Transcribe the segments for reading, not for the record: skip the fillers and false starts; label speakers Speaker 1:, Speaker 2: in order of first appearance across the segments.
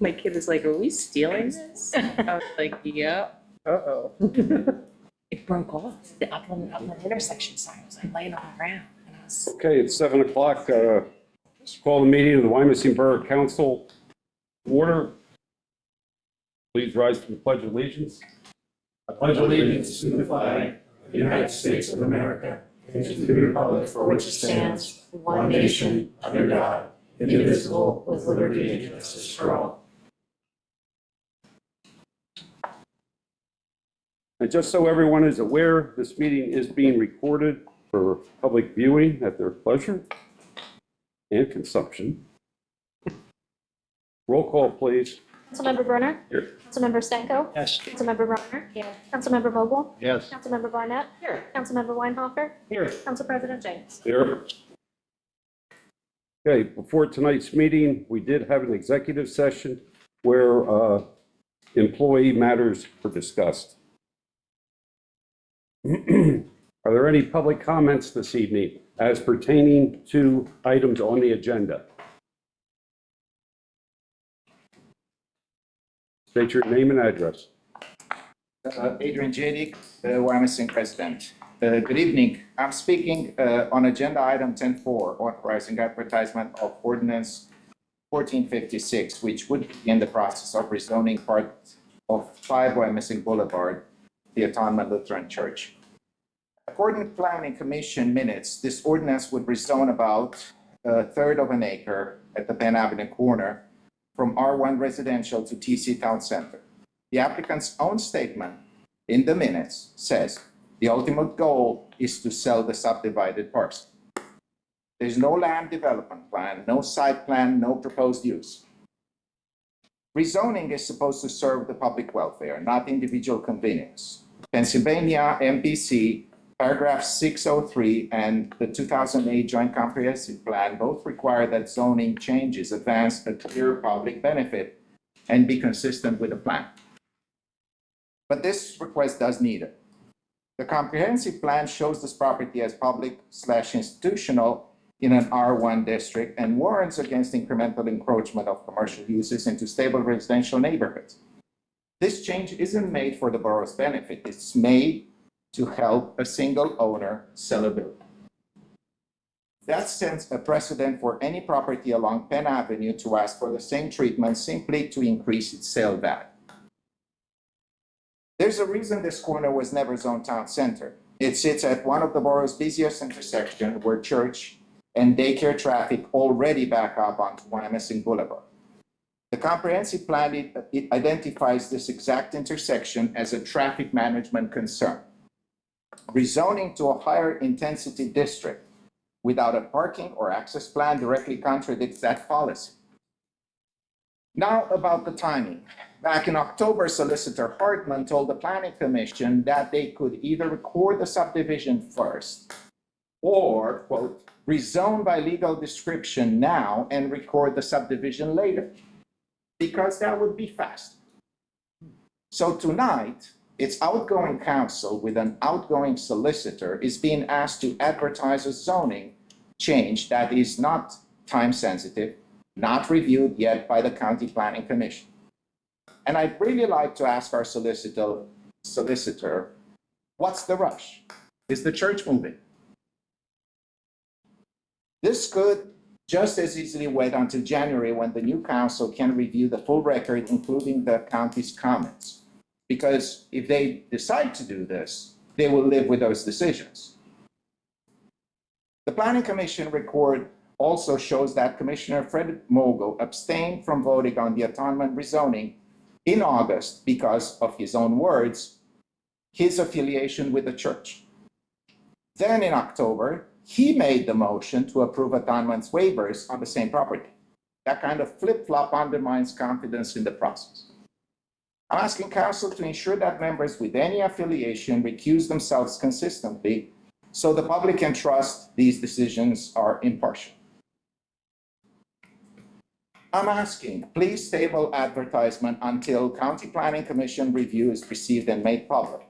Speaker 1: My kid was like, are we stealing this? I was like, yep. Uh-oh. It broke off. The upland intersection sign was like laying on the ground. And I was,
Speaker 2: Okay, it's 7 o'clock. Call the meeting of the Wyomissing Borough Council order. Please rise to the Pledge of Allegiance.
Speaker 3: I pledge allegiance to the flag of the United States of America and to the republic for which it stands, one nation, under God, indivisible, with liberty and justice for all.
Speaker 2: And just so everyone is aware, this meeting is being recorded for public viewing at their pleasure and consumption. Roll call, please.
Speaker 4: Councilmember Brunner?
Speaker 2: Here.
Speaker 4: Councilmember Stanko?
Speaker 3: Yes.
Speaker 4: Councilmember Bronner?
Speaker 1: yeah.
Speaker 4: Councilmember Vogel?
Speaker 3: Yes.
Speaker 4: Councilmember Barnett?
Speaker 1: Here.
Speaker 4: Councilmember Weinhofer?
Speaker 3: Here.
Speaker 4: Council President James?
Speaker 2: There. Okay, before tonight's meeting, we did have an executive session where employee matters were discussed. Are there any public comments this evening as pertaining to items on the agenda? State your name and address.
Speaker 5: Adrian Jadik, Wyomissing president. Good evening. I'm speaking on agenda item 10.4, authorizing advertisement of ordinance 1456, which would begin the process of rezoning part of 5 Wyomissing Boulevard, the Atonement Lutheran Church. According to Planning Commission minutes, this ordinance would rezone about a third of an acre at the Penn Avenue corner from R1 residential to TC Town Center. The applicant's own statement in the minutes says the ultimate goal is to sell the subdivided parcel. There's no land development plan, no site plan, no proposed use. Rezoning is supposed to serve the public welfare, not individual convenience. Pennsylvania MPC paragraph 603 and the 2008 Joint Comprehensive Plan both require that zoning changes advance a clear public benefit and be consistent with the plan. But this request does neither. The comprehensive plan shows this property as public/institutional in an R1 district and warns against incremental encroachment of commercial uses into stable residential neighborhoods. This change isn't made for the borough's benefit. It's made to help a single owner sell a building. That sets a precedent for any property along Penn Avenue to ask for the same treatment simply to increase its sale value. There's a reason this corner was never zoned town center. It sits at one of the borough's busiest intersections where church and daycare traffic already back up onto Wyomissing Boulevard. The comprehensive plan it identifies this exact intersection as a traffic management concern. Rezoning to a higher intensity district without a parking or access plan directly contradicts that policy. Now about the timing. Back in October, Solicitor Hartman told the Planning Commission that they could either record the subdivision first or, quote, rezone by legal description now and record the subdivision later, because that would be fast. So tonight, its outgoing counsel with an outgoing solicitor is being asked to advertise a zoning change that is not time sensitive, not reviewed yet by the County Planning Commission. And I'd really like to ask our solicitor, what's the rush? Is the church moving? This could just as easily wait until January when the new council can review the full record, including the county's comments. Because if they decide to do this, they will live with those decisions. The Planning Commission record also shows that Commissioner Fred Mogul abstained from voting on the atonement rezoning in August because of his own words, his affiliation with the church. Then in October, he made the motion to approve atonement's waivers on the same property. That kind of flip-flop undermines confidence in the process. I'm asking council to ensure that members with any affiliation recuse themselves consistently so the public can trust these decisions are impartial. I'm asking, please table advertisement until County Planning Commission review is received and made public.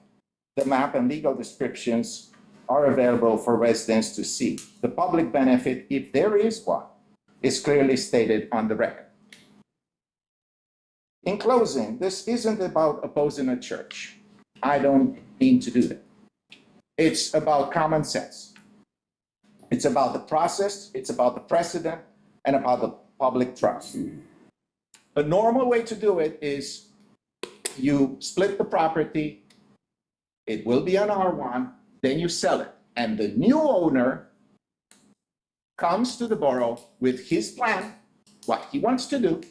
Speaker 5: The map and legal descriptions are available for residents to see. The public benefit, if there is one, is clearly stated on the record. In closing, this isn't about opposing a church. I don't mean to do that. It's about common sense. It's about the process, it's about the precedent, and about the public trust. A normal way to do it is you split the property, it will be an R1, then you sell it. And the new owner comes to the borough with his plan, what he wants to do,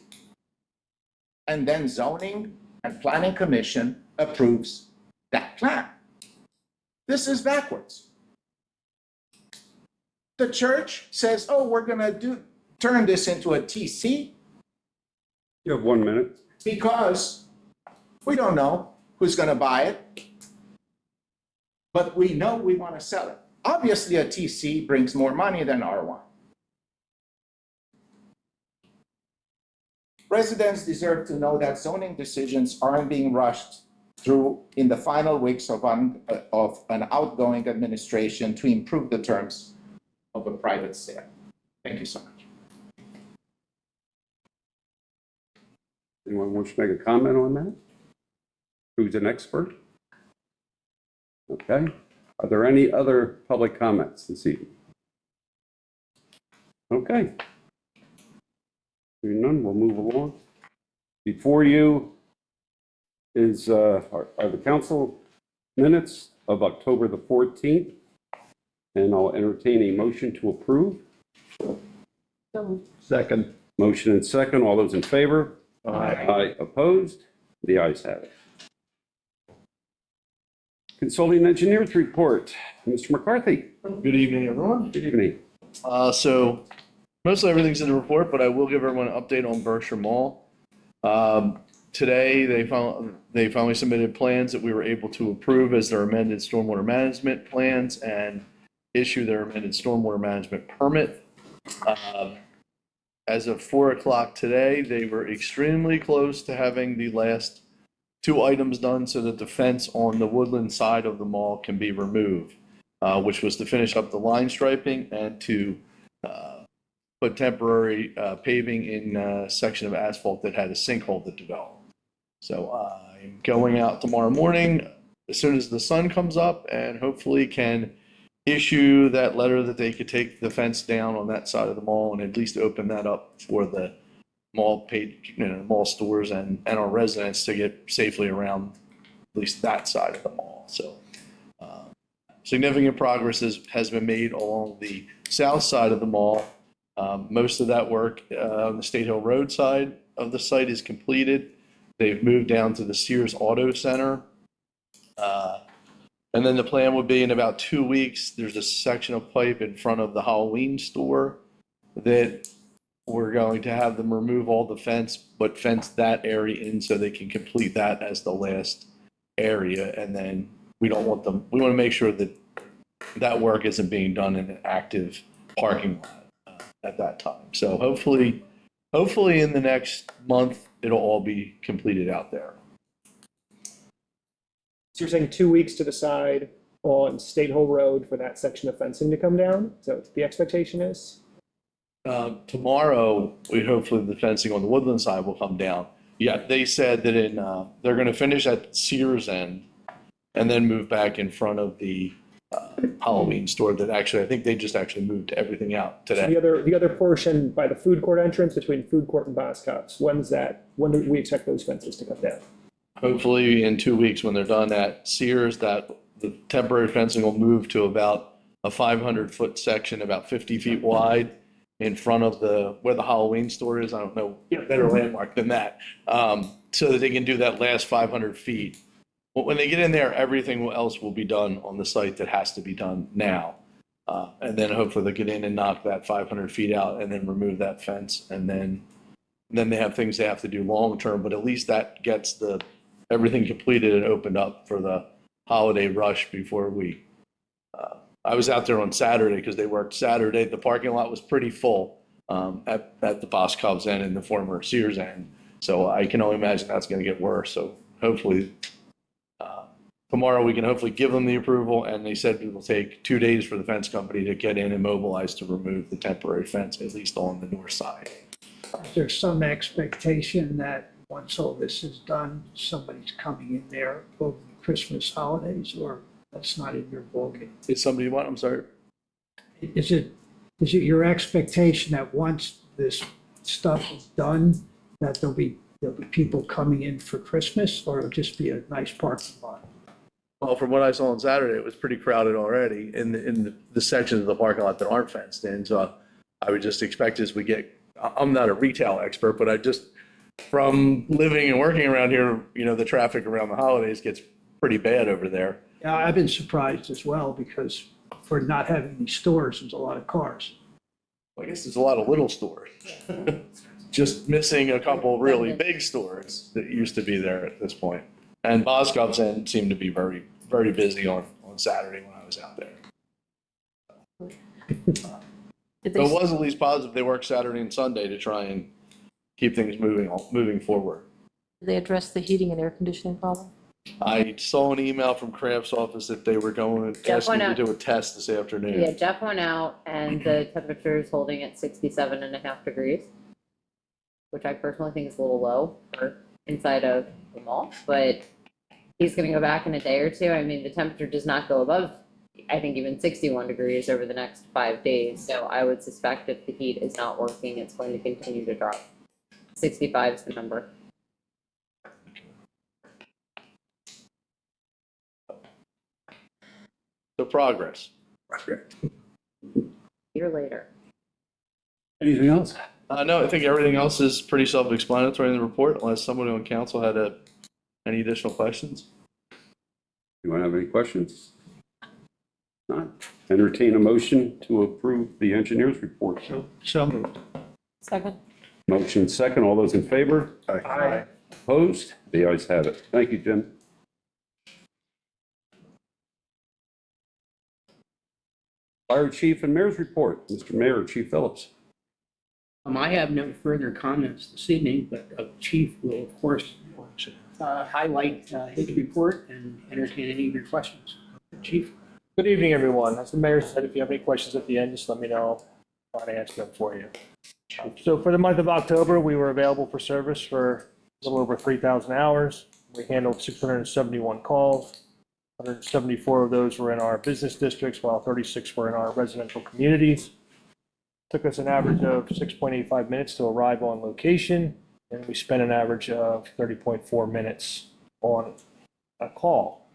Speaker 5: and then zoning and planning commission approves that plan. This is backwards. The church says, oh, we're gonna turn this into a TC
Speaker 2: You have 1 minute.
Speaker 5: because we don't know who's gonna buy it, but we know we wanna sell it. Obviously, a TC brings more money than R1. Residents deserve to know that zoning decisions aren't being rushed through in the final weeks of an outgoing administration to improve the terms of a private sale. Thank you so much.
Speaker 2: Anyone wish to make a comment on that? Who's an expert? Okay. Are there any other public comments this evening? Okay. Hearing none, we'll move along. Before you is, are the council minutes of October the 14th, and I'll entertain a motion to approve.
Speaker 3: Second.
Speaker 2: Motion and second. All those in favor? Aye. Opposed? The ayes have it. Consulting engineers report. Mr. McCarthy.
Speaker 6: Good evening, everyone.
Speaker 2: Good evening.
Speaker 6: So mostly everything's in the report, but I will give everyone an update on Berkshire Mall. Today, they finally submitted plans that we were able to approve as their amended stormwater management plans and issue their amended stormwater management permit. As of 4 o'clock today, they were extremely close to having the last two items done so that the fence on the woodland side of the mall can be removed, which was to finish up the line striping and to put temporary paving in a section of asphalt that had a sinkhole that developed. So I'm going out tomorrow morning as soon as the sun comes up and hopefully can issue that letter that they could take the fence down on that side of the mall and at least open that up for the mall mall stores and our residents to get safely around at least that side of the mall. So significant progress has been made along the south side of the mall. Most of that work on the State Hill Road side of the site is completed. They've moved down to the Sears Auto Center. And then the plan would be in about 2 weeks, there's a section of pipe in front of the Halloween store that we're going to have them remove all the fence, but fence that area in so they can complete that as the last area. And then we want to make sure that that work isn't being done in an active parking lot at that time. So hopefully in the next month, it'll all be completed out there.
Speaker 7: So you're saying 2 weeks to decide on State Hill Road for that section of fencing to come down? Is that what the expectation is?
Speaker 6: Tomorrow, hopefully the fencing on the woodland side will come down. Yeah, they said that they're going to finish at Sears end and then move back in front of the Halloween store that actually, I think they just actually moved everything out
Speaker 7: So
Speaker 6: today.
Speaker 7: the other portion by the food court entrance between food court and Boscov's, when do we expect those fences to come down?
Speaker 6: Hopefully in 2 weeks when they're done at Sears, that the temporary fencing will move to about a 500-foot section, about 50 feet wide in front of where the Halloween store is. I don't know a better landmark than that. So that they can do that last 500 feet. But when they get in there, everything else will be done on the site that has to be done now. And then hopefully they'll get in and knock that 500 feet out and then remove that fence. And then they have things they have to do long-term, but at least that gets everything completed and opened up for the holiday rush before we, I was out there on Saturday because they worked Saturday. The parking lot was pretty full at the Boscov's end and the former Sears end. So I can only imagine that's going to get worse. So hopefully tomorrow we can hopefully give them the approval. And they said it will take 2 days for the fence company to get in and mobilize to remove the temporary fence, at least on the north side.
Speaker 8: There's some expectation that once all this is done, somebody's coming in there over the Christmas holidays, or that's not in your ballgame?
Speaker 6: Is somebody want, I'm sorry?
Speaker 8: Is it your expectation that once this stuff is done, that there'll be people coming in for Christmas, or it'll just be a nice parking lot?
Speaker 6: Well, from what I saw on Saturday, it was pretty crowded already in the sections of the parking lot that aren't fenced in. So I would just expect as we get, I'm not a retail expert, but I just, from living and working around here, you know, the traffic around the holidays gets pretty bad over there.
Speaker 8: Yeah, I've been surprised as well, because for not having these stores, there's a lot of cars.
Speaker 6: I guess there's a lot of little stores. Just missing a couple really big stores that used to be there at this point. And Boscov's End seemed to be very, very busy on Saturday when I was out there.
Speaker 1: Did
Speaker 6: So it
Speaker 1: they,
Speaker 6: was at least positive. They worked Saturday and Sunday to try and keep things moving forward.
Speaker 1: did they address the heating and air conditioning problem?
Speaker 6: I saw an email from Kraft's office that they were going,
Speaker 9: Jeff
Speaker 6: asking
Speaker 9: went
Speaker 6: to
Speaker 9: out.
Speaker 6: do a test this afternoon.
Speaker 9: Yeah, Jeff went out and the temperature is holding at 67.5 degrees, which I personally think is a little low for inside of the mall, but he's gonna go back in a day or two. I mean, the temperature does not go above, I think, even 61 degrees over the next 5 days. So I would suspect if the heat is not working, it's going to continue to drop. 65 is the number.
Speaker 6: So progress.
Speaker 9: Year later.
Speaker 2: Anything else?
Speaker 6: No, I think everything else is pretty self-explanatory in the report, unless someone on council had any additional questions.
Speaker 2: Anyone have any questions? Not. Entertain a motion to approve the engineer's report.
Speaker 8: So moved.
Speaker 1: Second.
Speaker 2: Motion second. All those in favor?
Speaker 8: Aye.
Speaker 2: Opposed? The ayes have it. Thank you, Jim. Fire chief and mayor's report. Mr. Mayor, Chief Phillips.
Speaker 10: I have no further comments this evening, but Chief will, of course, highlight his report and entertain any of your questions. Chief?
Speaker 7: Good evening, everyone. As the mayor said, if you have any questions at the end, just let me know. I'll try to answer them for you. So for the month of October, we were available for service for a little over 3,000 hours. We handled 671 calls. 174 of those were in our business districts, while 36 were in our residential communities. Took us an average of 6.85 minutes to arrive on location, and we spent an average of 30.4 minutes on a call.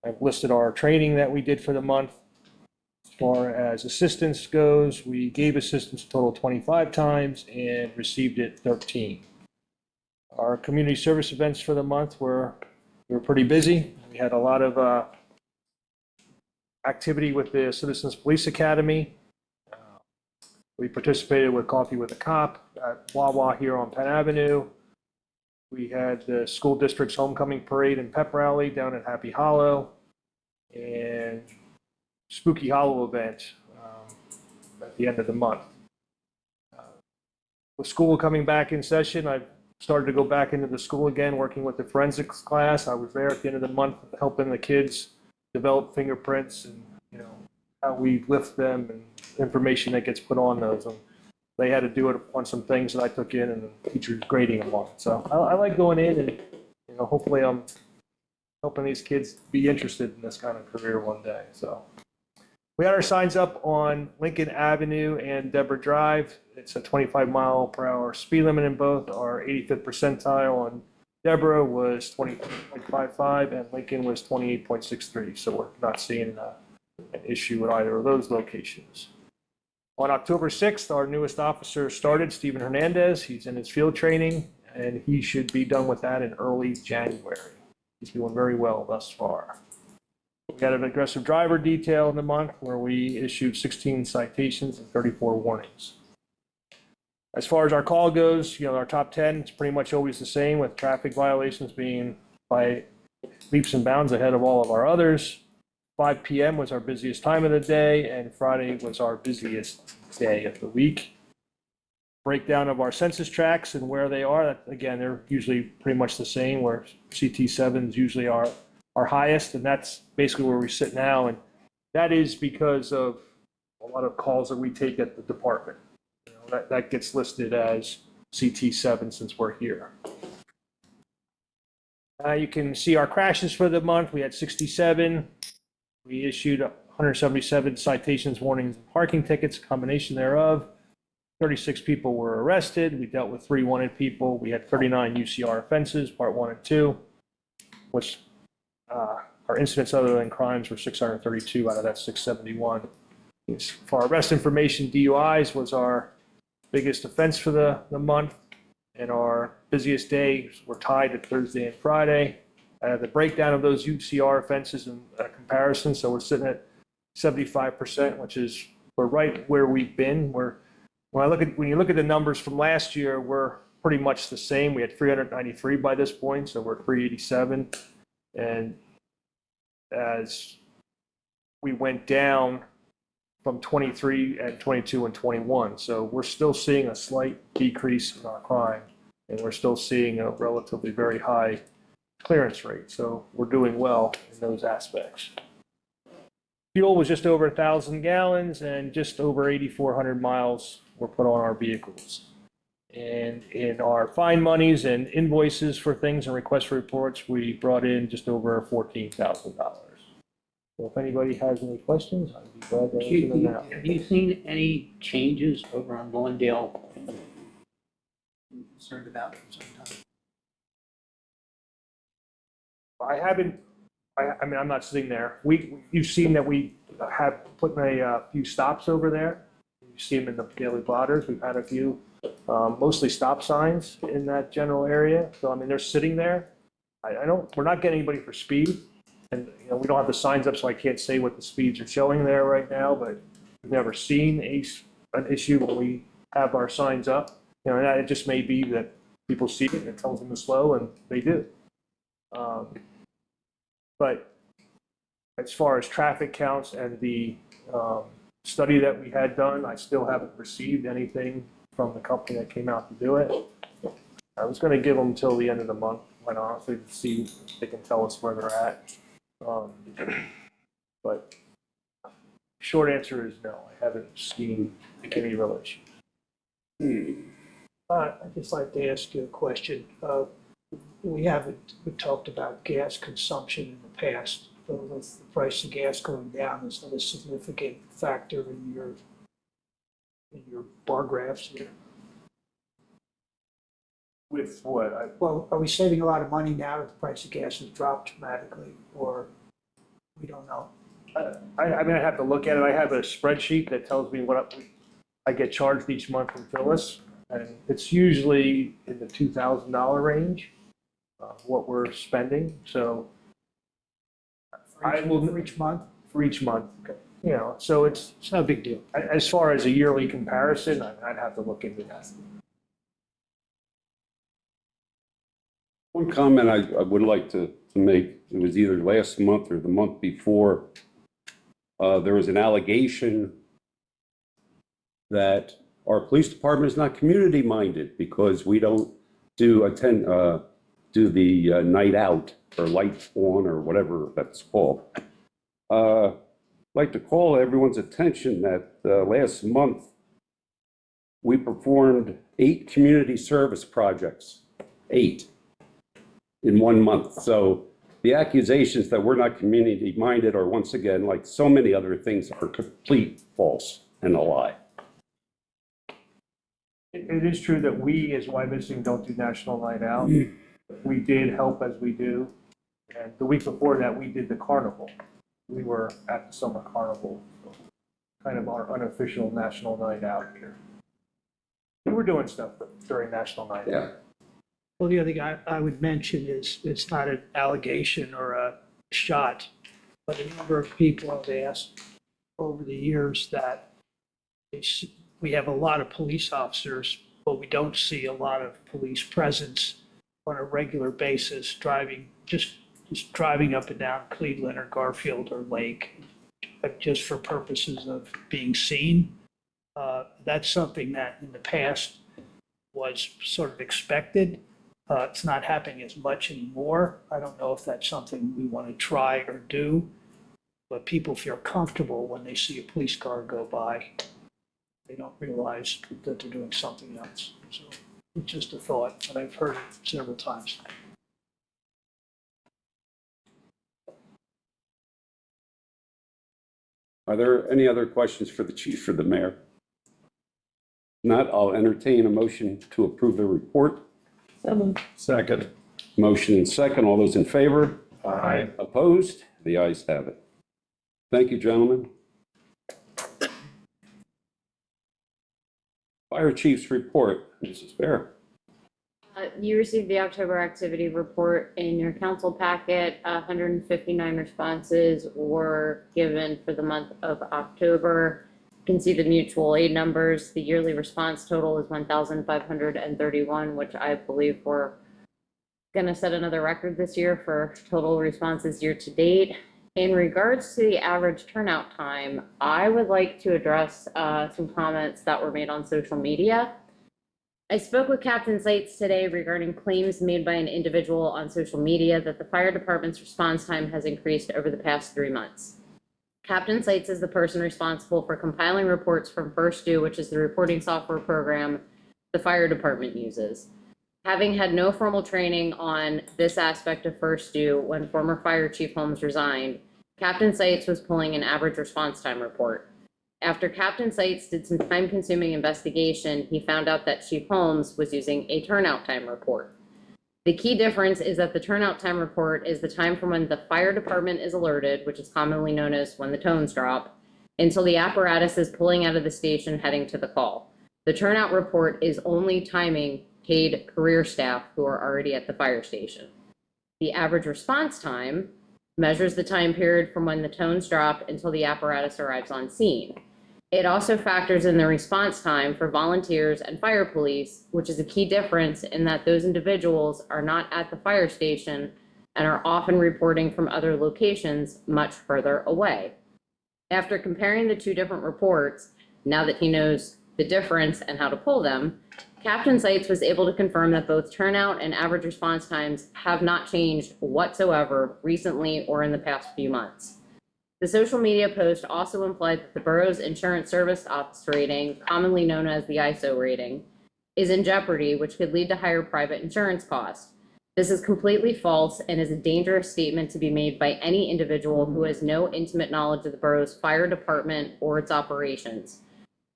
Speaker 7: I've listed our training that we did for the month. As far as assistance goes, we gave assistance a total of 25 times and received it 13. Our community service events for the month we were pretty busy. We had a lot of activity with the Citizens Police Academy. We participated with Coffee with a Cop at Wawa here on Penn Avenue. We had the school district's homecoming parade and pep rally down at Happy Hollow, and Spooky Hollow event at the end of the month. With school coming back in session, I've started to go back into the school again, working with the forensics class. I was there at the end of the month helping the kids develop fingerprints and, you know, how we lift them and information that gets put on those. And they had to do it on some things that I took in, and the teacher's grading them on. So I like going in and, you know, hopefully I'm helping these kids be interested in this kind of career one day. So we had our signs up on Lincoln Avenue and Deborah Drive. It's a 25-mile-per-hour speed limit in both. Our 85th percentile on Deborah was 20.55 and Lincoln was 28.63. So we're not seeing an issue with either of those locations. On October 6th, our newest officer started, Stephen Hernandez. He's in his field training, and he should be done with that in early January. He's doing very well thus far. We had an aggressive driver detail in the month where we issued 16 citations and 34 warnings. As far as our call goes, you know, our top 10 is pretty much always the same, with traffic violations being by leaps and bounds ahead of all of our others. 5 p.m. was our busiest time of the day, and Friday was our busiest day of the week. Breakdown of our census tracts and where they are, again, they're usually pretty much the same, where CT7s usually are our highest, and that's basically where we sit now. And that is because of a lot of calls that we take at the department. You know, that gets listed as CT7 since we're here. You can see our crashes for the month. We had 67. We issued 177 citations, warnings, and parking tickets, a combination thereof. 36 people were arrested. We dealt with 3 wanted people. We had 39 UCR offenses, part 1 and 2, which our incidents other than crimes were 632 out of that 671. For our arrest information, DUIs was our biggest offense for the month, and our busiest days were tied at Thursday and Friday. The breakdown of those UCR offenses in comparison, so we're sitting at 75%, which is we're right where we've been. When you look at the numbers from last year, we're pretty much the same. We had 393 by this point, so we're 387. And as we went down from 23 and 22 and 21, so we're still seeing a slight decrease in our crime, and we're still seeing a relatively very high clearance rate. So we're doing well in those aspects. Fuel was just over 1,000 gallons, and just over 8,400 miles were put on our vehicles. And in our fine monies and invoices for things and requests for reports, we brought in just over $14,000. So if anybody has any questions, I'd be glad to answer them now.
Speaker 10: Have you seen any changes over on Lawndale? I'm concerned about for some time.
Speaker 7: I haven't, I mean, I'm not sitting there. You've seen that we have put a few stops over there. You see them in the daily blotters. We've had a few, mostly stop signs in that general area. So, I mean, they're sitting there. We're not getting anybody for speed. And, you know, we don't have the signs up, so I can't say what the speeds are showing there right now, but we've never seen an issue when we have our signs up. You know, and it just may be that people see it and it tells them to slow, and they do. But as far as traffic counts and the study that we had done, I still haven't received anything from the company that came out to do it. I was going to give them until the end of the month, quite honestly, to see if they can tell us where they're at. But short answer is no, I haven't seen any real issues.
Speaker 8: I'd just like to ask you a question. We talked about gas consumption in the past, but with the price of gas going down, is that a significant factor in your bar graphs here?
Speaker 7: With what?
Speaker 8: Well, are we saving a lot of money now that the price of gas has dropped dramatically, or we don't know?
Speaker 7: I mean, I have to look at it. I have a spreadsheet that tells me what I get charged each month from Phyllis, and it's usually in the $2,000 range, what we're spending. So
Speaker 8: For each month?
Speaker 7: For each month, you know, so it's
Speaker 8: no big deal.
Speaker 7: As far as a yearly comparison, I'd have to look into that.
Speaker 2: One comment I would like to make, it was either last month or the month before, there was an allegation that our police department is not community-minded because we don't do the night out or lights on or whatever that's called. I'd like to call everyone's attention that last month we performed 8 community service projects, 8 in 1 month. So the accusations that we're not community-minded are, once again, like so many other things, are complete false and a lie.
Speaker 7: It is true that we, as Wyomissing, don't do National Night Out. We did help as we do. And the week before that, we did the carnival. We were at the summer carnival, so kind of our unofficial National Night Out here. We were doing stuff during National Night Out.
Speaker 8: Well, the other thing I would mention is it's not an allegation or a shot, but a number of people have asked over the years that we have a lot of police officers, but we don't see a lot of police presence on a regular basis driving, just driving up and down Cleveland or Garfield or Lake, just for purposes of being seen. That's something that in the past was sort of expected. It's not happening as much anymore. I don't know if that's something we want to try or do, but people feel comfortable when they see a police car go by. They don't realize that they're doing something else. So it's just a thought, but I've heard it several times.
Speaker 2: Are there any other questions for the chief, for the mayor? Not, I'll entertain a motion to approve the report.
Speaker 3: Second.
Speaker 2: Motion and second. All those in favor?
Speaker 3: Aye.
Speaker 2: Opposed? The ayes have it. Thank you, gentlemen. Fire chief's report. Mrs. Bear.
Speaker 9: You received the October activity report in your council packet. 159 responses were given for the month of October. You can see the mutual aid numbers. The yearly response total is 1,531, which I believe we're going to set another record this year for total responses year to date. In regards to the average turnout time, I would like to address some comments that were made on social media. I spoke with Captain Seitz today regarding claims made by an individual on social media that the fire department's response time has increased over the past 3 months. Captain Seitz is the person responsible for compiling reports from First Due, which is the reporting software program the fire department uses. Having had no formal training on this aspect of First Due when former Fire Chief Holmes resigned, Captain Seitz was pulling an average response time report. After Captain Seitz did some time-consuming investigation, he found out that Chief Holmes was using a turnout time report. The key difference is that the turnout time report is the time from when the fire department is alerted, which is commonly known as when the tones drop, until the apparatus is pulling out of the station heading to the call. The turnout report is only timing paid career staff who are already at the fire station. The average response time measures the time period from when the tones drop until the apparatus arrives on scene. It also factors in the response time for volunteers and fire police, which is a key difference in that those individuals are not at the fire station and are often reporting from other locations much further away. After comparing the two different reports, now that he knows the difference and how to pull them, Captain Seitz was able to confirm that both turnout and average response times have not changed whatsoever recently or in the past few months. The social media post also implied that the borough's insurance service ops rating, commonly known as the ISO rating, is in jeopardy, which could lead to higher private insurance costs. This is completely false and is a dangerous statement to be made by any individual who has no intimate knowledge of the borough's fire department or its operations.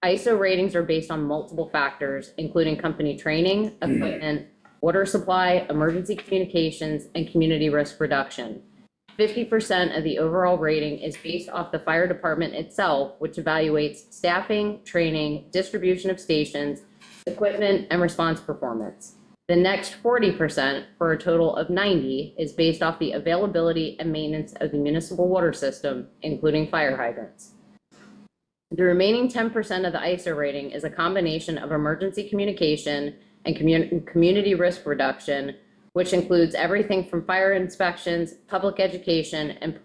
Speaker 9: ISO ratings are based on multiple factors, including company training, equipment, water supply, emergency communications, and community risk reduction. 50% of the overall rating is based off the fire department itself, which evaluates staffing, training, distribution of stations, equipment, and response performance. The next 40%, for a total of 90, is based off the availability and maintenance of the municipal water system, including fire hydrants. The remaining 10% of the ISO rating is a combination of emergency communication and community risk reduction, which includes everything from fire inspections, public education, and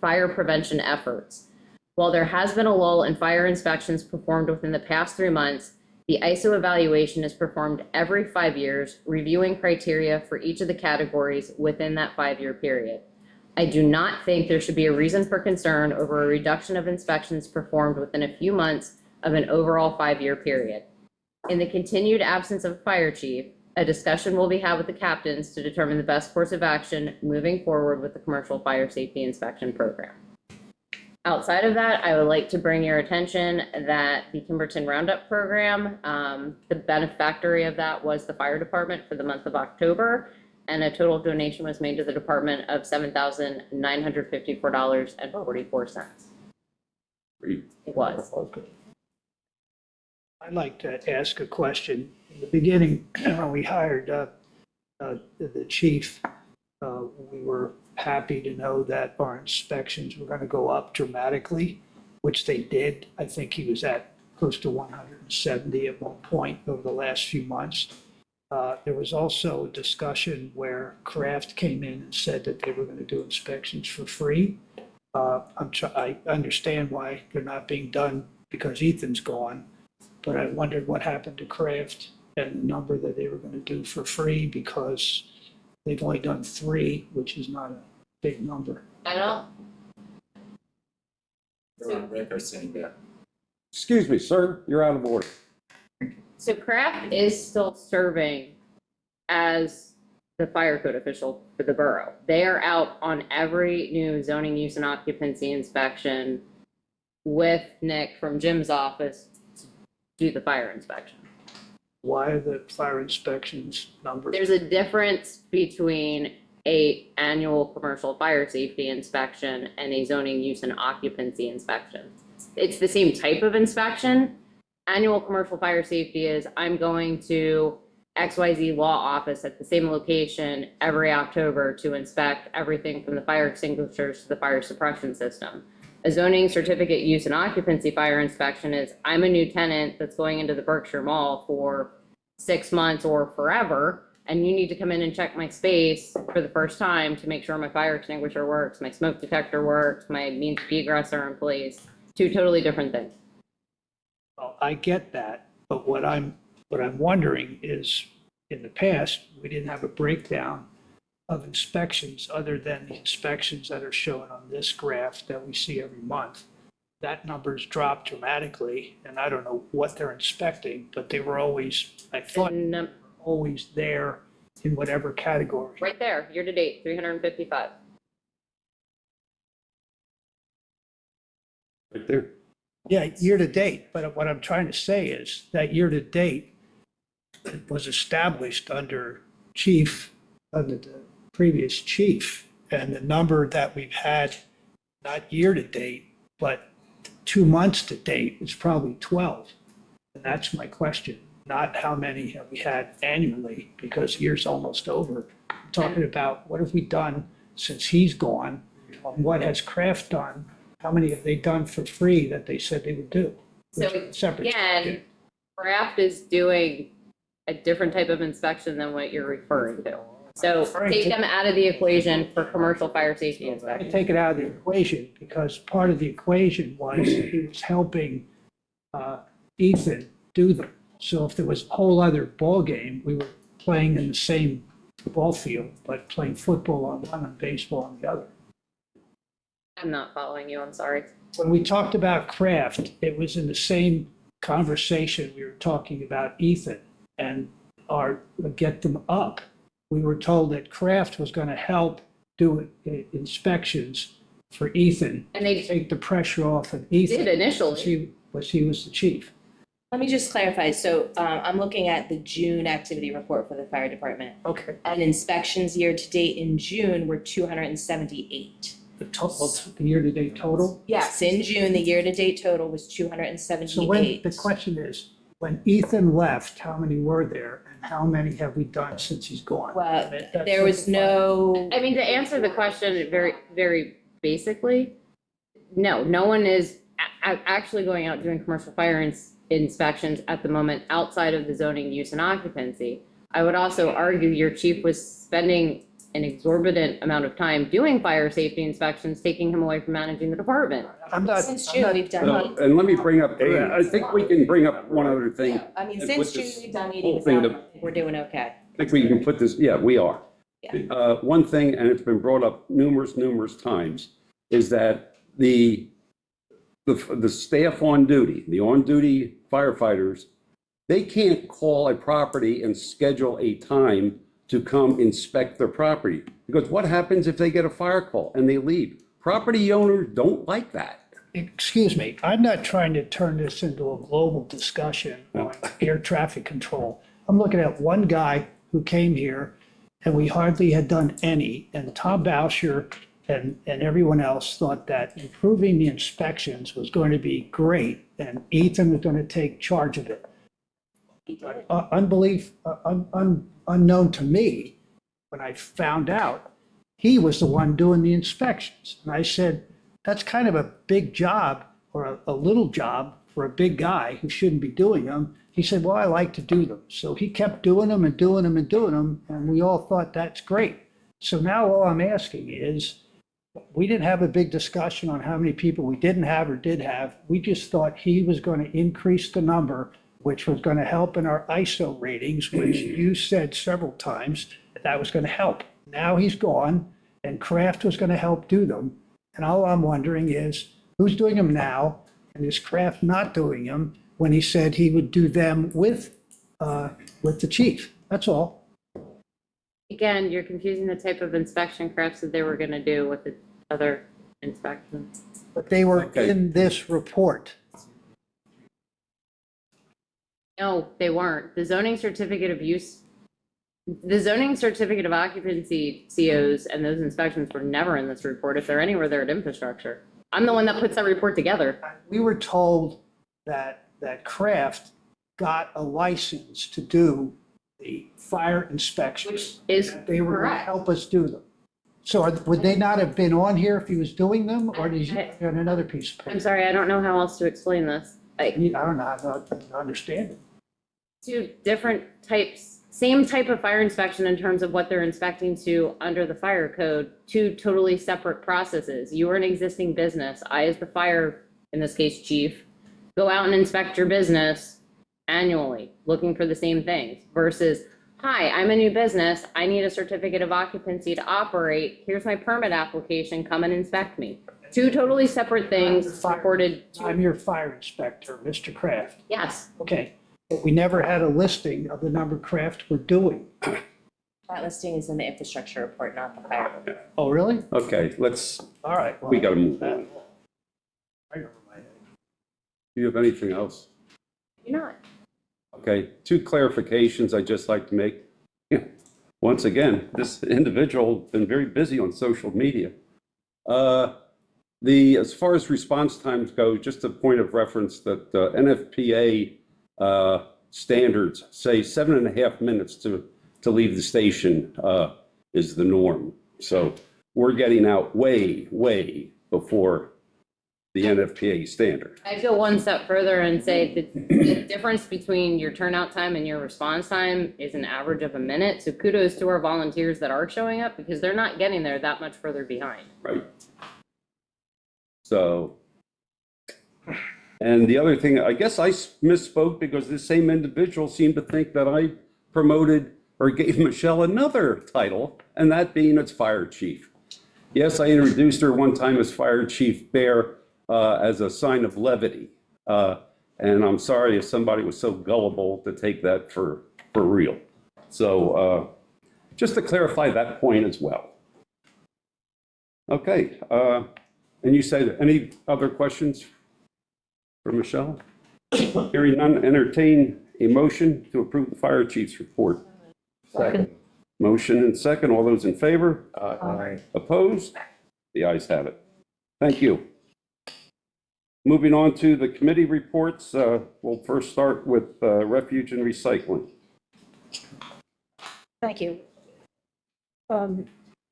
Speaker 9: fire prevention efforts. While there has been a lull in fire inspections performed within the past 3 months, the ISO evaluation is performed every 5 years, reviewing criteria for each of the categories within that 5-year period. I do not think there should be a reason for concern over a reduction of inspections performed within a few months of an overall 5-year period. In the continued absence of a fire chief, a discussion will be had with the captains to determine the best course of action moving forward with the commercial fire safety inspection program. Outside of that, I would like to bring your attention that the Timberton Roundup program, the benefactor of that was the fire department for the month of October, and a total donation was made to the department of $7,954.44.
Speaker 2: Great.
Speaker 9: It was.
Speaker 8: I'd like to ask a question. In the beginning, when we hired the chief, we were happy to know that our inspections were going to go up dramatically, which they did. I think he was at close to 170 at one point over the last few months. There was also a discussion where Kraft came in and said that they were going to do inspections for free. I understand why they're not being done because Ethan's gone, but I wondered what happened to Kraft and the number that they were going to do for free, because they've only done 3, which is not a big number.
Speaker 9: I don't.
Speaker 5: They're on record saying that.
Speaker 2: Excuse me, sir, you're out of order.
Speaker 9: So Kraft is still serving as the fire code official for the borough. They are out on every new zoning use and occupancy inspection with Nick from Jim's office to do the fire inspection.
Speaker 8: Why are the fire inspections numbers?
Speaker 9: There's a difference between a annual commercial fire safety inspection and a zoning use and occupancy inspection. It's the same type of inspection. Annual commercial fire safety is I'm going to XYZ law office at the same location every October to inspect everything from the fire extinguishers to the fire suppression system. A zoning certificate use and occupancy fire inspection is I'm a new tenant that's going into the Berkshire Mall for 6 months or forever, and you need to come in and check my space for the first time to make sure my fire extinguisher works, my smoke detector works, my means of egress are in place. Two totally different things.
Speaker 8: Well, I get that, but what I'm wondering is, in the past, we didn't have a breakdown of inspections other than the inspections that are shown on this graph that we see every month. That number's dropped dramatically, and I don't know what they're inspecting, but they were always, I thought,
Speaker 9: And,
Speaker 8: always there in whatever category.
Speaker 9: right there, year to date, 355.
Speaker 2: Right there.
Speaker 8: Yeah, year to date, but what I'm trying to say is that year to date was established under the previous chief, and the number that we've had, not year to date, but 2 months to date, is probably 12. And that's my question, not how many have we had annually, because the year's almost over. I'm talking about what have we done since he's gone, and what has Kraft done? How many have they done for free that they said they would do?
Speaker 9: So
Speaker 8: Which is separate.
Speaker 9: again, Kraft is doing a different type of inspection than what you're referring to. So take them out of the equation for commercial fire safety
Speaker 8: I
Speaker 9: inspection.
Speaker 8: take it out of the equation because part of the equation was he was helping Ethan do them. So if there was a whole other ball game, we were playing in the same ball field, but playing football on one and baseball on the other.
Speaker 9: I'm not following you, I'm sorry.
Speaker 8: When we talked about Kraft, it was in the same conversation we were talking about Ethan and get them up. We were told that Kraft was going to help do inspections for Ethan,
Speaker 9: And they
Speaker 8: take the pressure off of Ethan.
Speaker 9: did initially.
Speaker 8: He was the chief.
Speaker 1: Let me just clarify. So I'm looking at the June activity report for the fire department.
Speaker 8: Okay.
Speaker 1: And inspections year to date in June were 278.
Speaker 8: The total, the year-to-date total?
Speaker 1: Yes, in June, the year-to-date total was
Speaker 8: So when,
Speaker 1: 278.
Speaker 8: the question is, when Ethan left, how many were there and how many have we done since he's gone?
Speaker 1: Well,
Speaker 8: That's
Speaker 1: there was no.
Speaker 9: I mean, to answer the question very, very basically, no one is actually going out doing commercial fire inspections at the moment outside of the zoning use and occupancy. I would also argue your chief was spending an exorbitant amount of time doing fire safety inspections, taking him away from managing the department.
Speaker 1: Since June, we've done.
Speaker 2: And let me bring up, I think we can bring up one other thing.
Speaker 1: I mean,
Speaker 2: And
Speaker 1: since
Speaker 2: with
Speaker 1: June,
Speaker 2: this
Speaker 1: we've done
Speaker 2: whole
Speaker 1: 80
Speaker 2: thing
Speaker 1: without,
Speaker 2: to-
Speaker 1: we're doing okay.
Speaker 2: I think we can put this, yeah, we are.
Speaker 1: Yeah.
Speaker 2: One thing, and it's been brought up numerous times, is that the staff on duty, the on-duty firefighters, they can't call a property and schedule a time to come inspect their property. Because what happens if they get a fire call and they leave? Property owners don't like that.
Speaker 8: Excuse me, I'm not trying to turn this into a global discussion on air traffic control. I'm looking at one guy who came here and we hardly had done any. And Tom Boucher and everyone else thought that improving the inspections was going to be great and Ethan was going to take charge of it. Unknown to me, when I found out, he was the one doing the inspections. And I said, that's kind of a big job or a little job for a big guy who shouldn't be doing them. He said, well, I like to do them. So he kept doing them and doing them and doing them. And we all thought that's great. So now all I'm asking is, we didn't have a big discussion on how many people we didn't have or did have. We just thought he was going to increase the number, which was going to help in our ISO ratings, which you said several times that was going to help. Now he's gone, and Kraft was going to help do them. And all I'm wondering is, who's doing them now, and is Kraft not doing them when he said he would do them with the chief? That's all.
Speaker 9: Again, you're confusing the type of inspection Kraft said they were gonna do with the other inspection.
Speaker 8: But they were
Speaker 2: Okay.
Speaker 8: in this report.
Speaker 9: No, they weren't. The zoning certificate of use, the zoning certificate of occupancy COs and those inspections were never in this report. If they're anywhere, they're at infrastructure. I'm the one that puts that report together.
Speaker 8: We were told that Kraft got a license to do the fire inspection.
Speaker 9: Which is
Speaker 8: They were going to
Speaker 9: correct.
Speaker 8: help us do them. So would they not have been on here if he was doing them, or did you, on another piece of
Speaker 9: I'm
Speaker 8: paper?
Speaker 9: sorry, I don't know how else to explain this.
Speaker 8: I don't know how to understand it.
Speaker 9: Two different types, same type of fire inspection in terms of what they're inspecting to under the fire code, two totally separate processes. You are an existing business. I, as the fire, in this case, chief, go out and inspect your business annually, looking for the same things versus, hi, I'm a new business. I need a certificate of occupancy to operate. Here's my permit application. Come and inspect me. Two totally separate things reported.
Speaker 8: I'm your fire inspector, Mr. Kraft.
Speaker 9: Yes.
Speaker 8: Okay, but we never had a listing of the number Kraft were doing.
Speaker 1: That listing is in the infrastructure report, not the fire.
Speaker 8: Oh, really?
Speaker 2: Okay, let's,
Speaker 8: All right. well,
Speaker 2: we got to move on.
Speaker 8: that- I over my head.
Speaker 2: Do you have anything else?
Speaker 9: You're not.
Speaker 2: Okay, two clarifications I'd just like to make. Once again, this individual has been very busy on social media. As far as response times go, just a point of reference that NFPA standards say 7.5 minutes to leave the station is the norm. So we're getting out way, way before the NFPA standard.
Speaker 9: I go one step further and say that the difference between your turnout time and your response time is an average of a minute. So kudos to our volunteers that are showing up because they're not getting there that much further behind.
Speaker 2: Right. So, and the other thing, I guess I misspoke because this same individual seemed to think that I promoted or gave Michelle another title, and that being as fire chief. Yes, I introduced her one time as Fire Chief Bear as a sign of levity. And I'm sorry if somebody was so gullible to take that for real. So just to clarify that point as well. Okay. And you said, any other questions for Michelle? Hearing none, entertain a motion to approve the fire chief's report.
Speaker 8: Second.
Speaker 2: Motion and second. All those in favor?
Speaker 8: Aye.
Speaker 2: Opposed? The ayes have it. Thank you. Moving on to the committee reports, we'll first start with refuge and recycling.
Speaker 11: Thank you.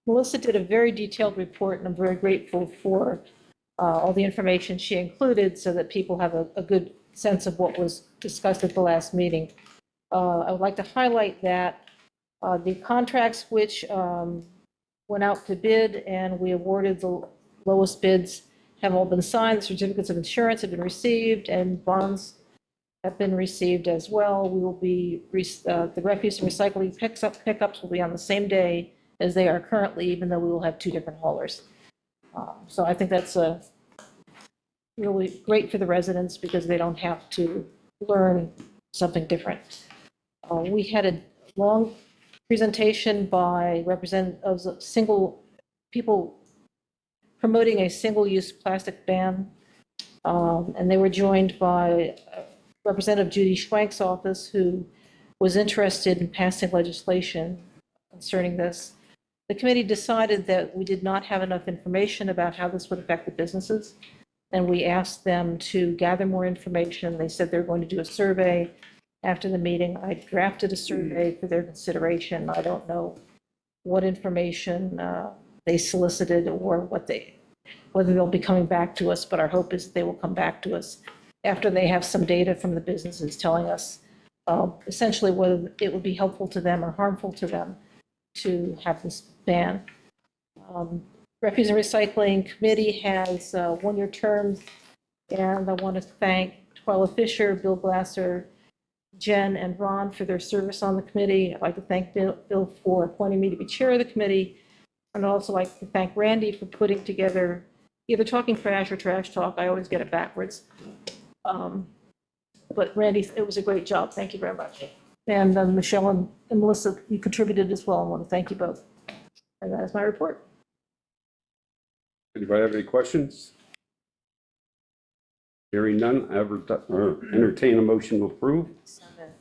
Speaker 11: Melissa did a very detailed report, and I'm very grateful for all the information she included so that people have a good sense of what was discussed at the last meeting. I would like to highlight that the contracts which went out to bid and we awarded the lowest bids have all been signed. The certificates of insurance have been received and bonds have been received as well. We will be, the refuse and recycling pickups will be on the same day as they are currently, even though we will have two different haulers. So I think that's really great for the residents because they don't have to learn something different. We had a long presentation by representatives of people promoting a single-use plastic ban, and they were joined by Representative Judy Schwank's office, who was interested in passing legislation concerning this. The committee decided that we did not have enough information about how this would affect the businesses, and we asked them to gather more information. They said they're going to do a survey after the meeting. I drafted a survey for their consideration. I don't know what information they solicited or whether they'll be coming back to us, but our hope is they will come back to us after they have some data from the businesses telling us essentially whether it would be helpful to them or harmful to them to have this ban. Refuse and Recycling Committee has one-year terms, and I want to thank Twyla Fisher, Bill Glasser, Jen, and Ron for their service on the committee. I'd like to thank Bill for appointing me to be chair of the committee. And I'd also like to thank Randy for putting together either Talking Trash or Trash Talk. I always get it backwards. But Randy, it was a great job. Thank you very much. And Michelle and Melissa, you contributed as well. I want to thank you both. And that is my report.
Speaker 2: Anybody have any questions? Hearing none, entertain a motion to approve.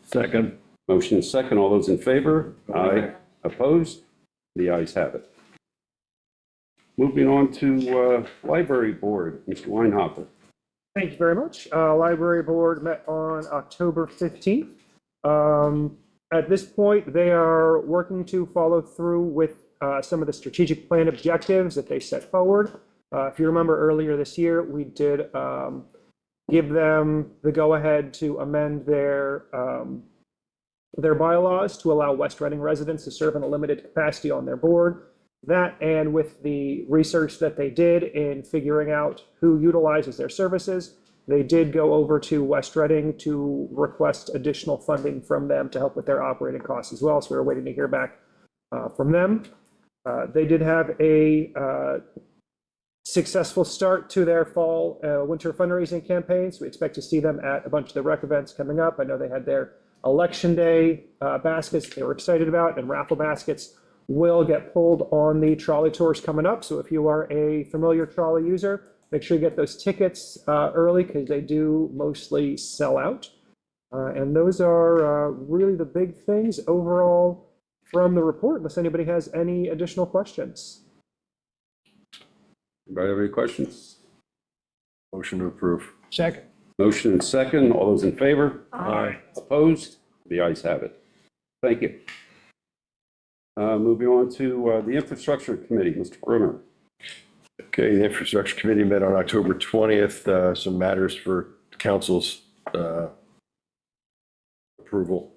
Speaker 6: Second.
Speaker 2: Motion is second. All those in favor? Aye. Opposed? The ayes have it. Moving on to Library Board, Mr. Weinhopper.
Speaker 7: Thank you very much. Library Board met on October 15th. At this point, they are working to follow through with some of the strategic plan objectives that they set forward. If you remember earlier this year, we did give them the go-ahead to amend their bylaws to allow West Reading residents to serve in a limited capacity on their board. That, and with the research that they did in figuring out who utilizes their services, they did go over to West Reading to request additional funding from them to help with their operating costs as well. So we're waiting to hear back from them. They did have a successful start to their fall winter fundraising campaigns. We expect to see them at a bunch of the rec events coming up. I know they had their election day baskets they were excited about, and raffle baskets will get pulled on the trolley tours coming up. So if you are a familiar trolley user, make sure you get those tickets early because they do mostly sell out. And those are really the big things overall from the report, unless anybody has any additional questions.
Speaker 2: Anybody have any questions?
Speaker 6: Motion to approve.
Speaker 7: Second.
Speaker 2: Motion and second. All those in favor?
Speaker 6: Aye.
Speaker 2: Opposed? The ayes have it. Thank you. Moving on to the Infrastructure Committee, Mr. Brunner.
Speaker 12: Okay, the Infrastructure Committee met on October 20th. Some matters for council's approval.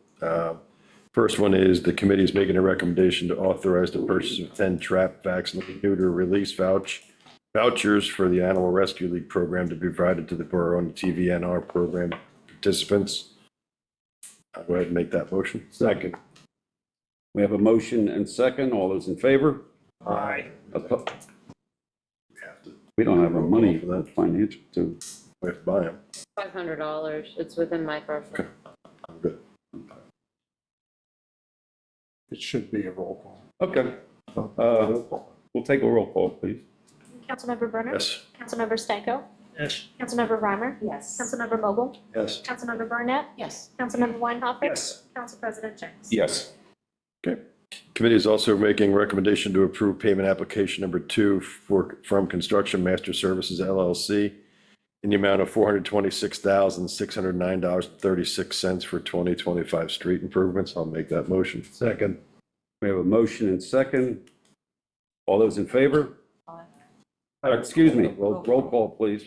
Speaker 12: First one is the committee is making a recommendation to authorize the purchase of 10 trap, vaccine, neuter, release vouchers for the Animal Rescue League program to be provided to the borough and TVNR program participants. I'll go ahead and make that motion.
Speaker 2: Second. We have a motion and second. All those in favor?
Speaker 12: Aye.
Speaker 2: We don't have our money for that financial to.
Speaker 12: We have to buy them.
Speaker 9: $500. It's within my threshold.
Speaker 12: I'm good.
Speaker 6: It should be a roll call.
Speaker 2: Okay. We'll take a roll call, please.
Speaker 4: Councilmember Brunner?
Speaker 12: Yes.
Speaker 4: Councilmember Stanko?
Speaker 10: Yes.
Speaker 4: Councilmember Reimer?
Speaker 11: Yes.
Speaker 4: Councilmember Vogel?
Speaker 12: Yes.
Speaker 4: Councilmember Barnett?
Speaker 11: Yes.
Speaker 4: Councilmember Weinhofer?
Speaker 7: Yes.
Speaker 4: Council President Jenks?
Speaker 2: Yes.
Speaker 12: Okay. Committee is also making recommendation to approve payment application number 2 from Construction Master Services LLC in the amount of $426,609.36 for 2025 street improvements. I'll make that motion.
Speaker 6: Second.
Speaker 2: We have a motion and second. All those in favor? Excuse me, roll call, please.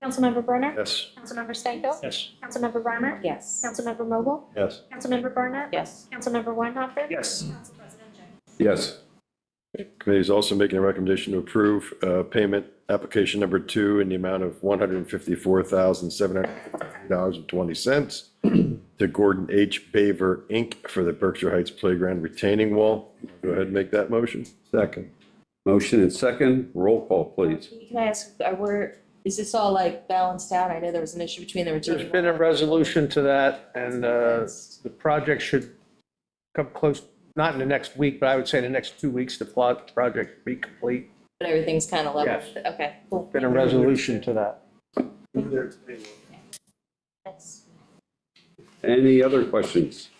Speaker 4: Councilmember Brunner?
Speaker 12: Yes.
Speaker 4: Councilmember Stanko?
Speaker 10: Yes.
Speaker 4: Councilmember Reimer?
Speaker 11: Yes.
Speaker 4: Councilmember Vogel?
Speaker 12: Yes.
Speaker 4: Councilmember Barnett?
Speaker 11: Yes.
Speaker 4: Councilmember Weinhofer?
Speaker 7: Yes.
Speaker 4: Council President Jenks?
Speaker 2: Yes.
Speaker 12: Committee is also making a recommendation to approve payment application number 2 in the amount of $154,750.20 to Gordon H. Baver, Inc. for the Berkshire Heights Playground retaining wall. Go ahead and make that motion.
Speaker 6: Second.
Speaker 2: Motion and second. Roll call, please.
Speaker 11: Can I ask, is this all like balanced out? I know there was an issue between the retaining.
Speaker 7: There's been a resolution to that, and the project should come close, not in the next week, but I would say in the next 2 weeks, the project be complete.
Speaker 11: But everything's kind of level.
Speaker 7: Yes.
Speaker 11: Okay, cool.
Speaker 7: Been a resolution to that.
Speaker 11: That's-
Speaker 2: Any other questions?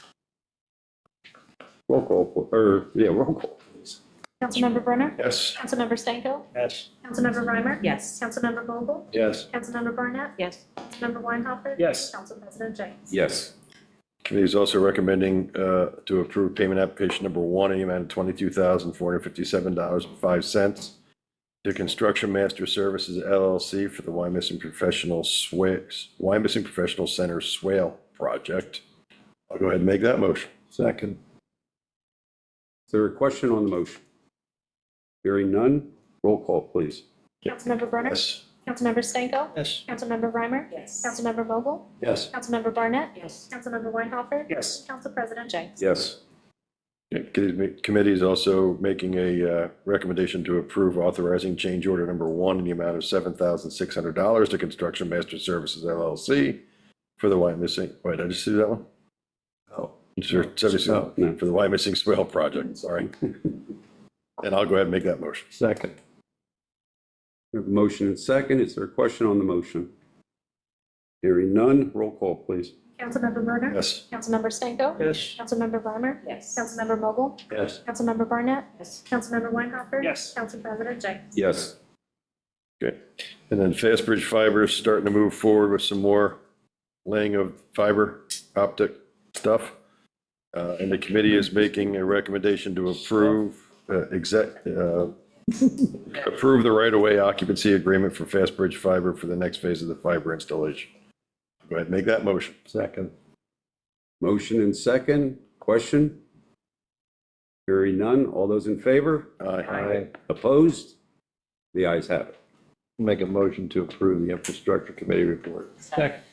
Speaker 2: Roll call, roll call, please.
Speaker 4: Councilmember Brunner?
Speaker 12: Yes.
Speaker 4: Councilmember Stanko?
Speaker 7: Yes.
Speaker 4: Councilmember Reimer?
Speaker 11: Yes.
Speaker 4: Councilmember Vogel?
Speaker 12: Yes.
Speaker 4: Councilmember Barnett?
Speaker 11: Yes.
Speaker 4: Councilmember Weinhofer?
Speaker 7: Yes.
Speaker 4: Council President Jenks?
Speaker 2: Yes.
Speaker 12: Committee is also recommending to approve payment application number 1 in the amount of $22,457.05 to Construction Master Services LLC for the Wyomissing Professional Center Swale Project. I'll go ahead and make that motion.
Speaker 6: Second.
Speaker 2: Is there a question on the motion? Hearing none, roll call, please.
Speaker 4: Councilmember Brunner?
Speaker 12: Yes.
Speaker 4: Councilmember Stanko?
Speaker 10: Yes.
Speaker 4: Councilmember Reimer?
Speaker 11: Yes.
Speaker 4: Councilmember Vogel?
Speaker 12: Yes.
Speaker 4: Councilmember Barnett?
Speaker 11: Yes.
Speaker 4: Councilmember Weinhofer?
Speaker 7: Yes.
Speaker 4: Council President Jenks?
Speaker 2: Yes.
Speaker 12: Committee is also making a recommendation to approve authorizing change order number 1 in the amount of $7,600 to Construction Master Services LLC for the Wyomissing, wait, did I just do that one?
Speaker 2: Oh.
Speaker 12: Sure,
Speaker 2: No.
Speaker 12: for the Wyomissing Swale Project, sorry. And I'll go ahead and make that motion.
Speaker 6: Second.
Speaker 2: We have a motion and second. Is there a question on the motion? Hearing none, roll call, please.
Speaker 4: Councilmember Werner?
Speaker 12: Yes.
Speaker 4: Councilmember Stanko?
Speaker 8: Yes.
Speaker 4: Councilmember Breimer?
Speaker 1: Yes.
Speaker 4: Councilmember Vogel?
Speaker 12: Yes.
Speaker 4: Councilmember Barnett?
Speaker 1: Yes.
Speaker 4: Councilmember Weinhardt?
Speaker 8: Yes.
Speaker 4: Council President Jenkins?
Speaker 2: Yes.
Speaker 12: Okay. And then Fastbridge Fiber is starting to move forward with some more laying of fiber optic stuff. And the committee is making a recommendation to approve approve the right-of-way occupancy agreement for Fastbridge Fiber for the next phase of the fiber installation. Go ahead and make that motion. Second.
Speaker 2: Motion and second. Question? Hearing none. All those in favor?
Speaker 12: Aye.
Speaker 2: Opposed? The ayes have it.
Speaker 12: Make a motion to approve the infrastructure committee report.
Speaker 8: Second.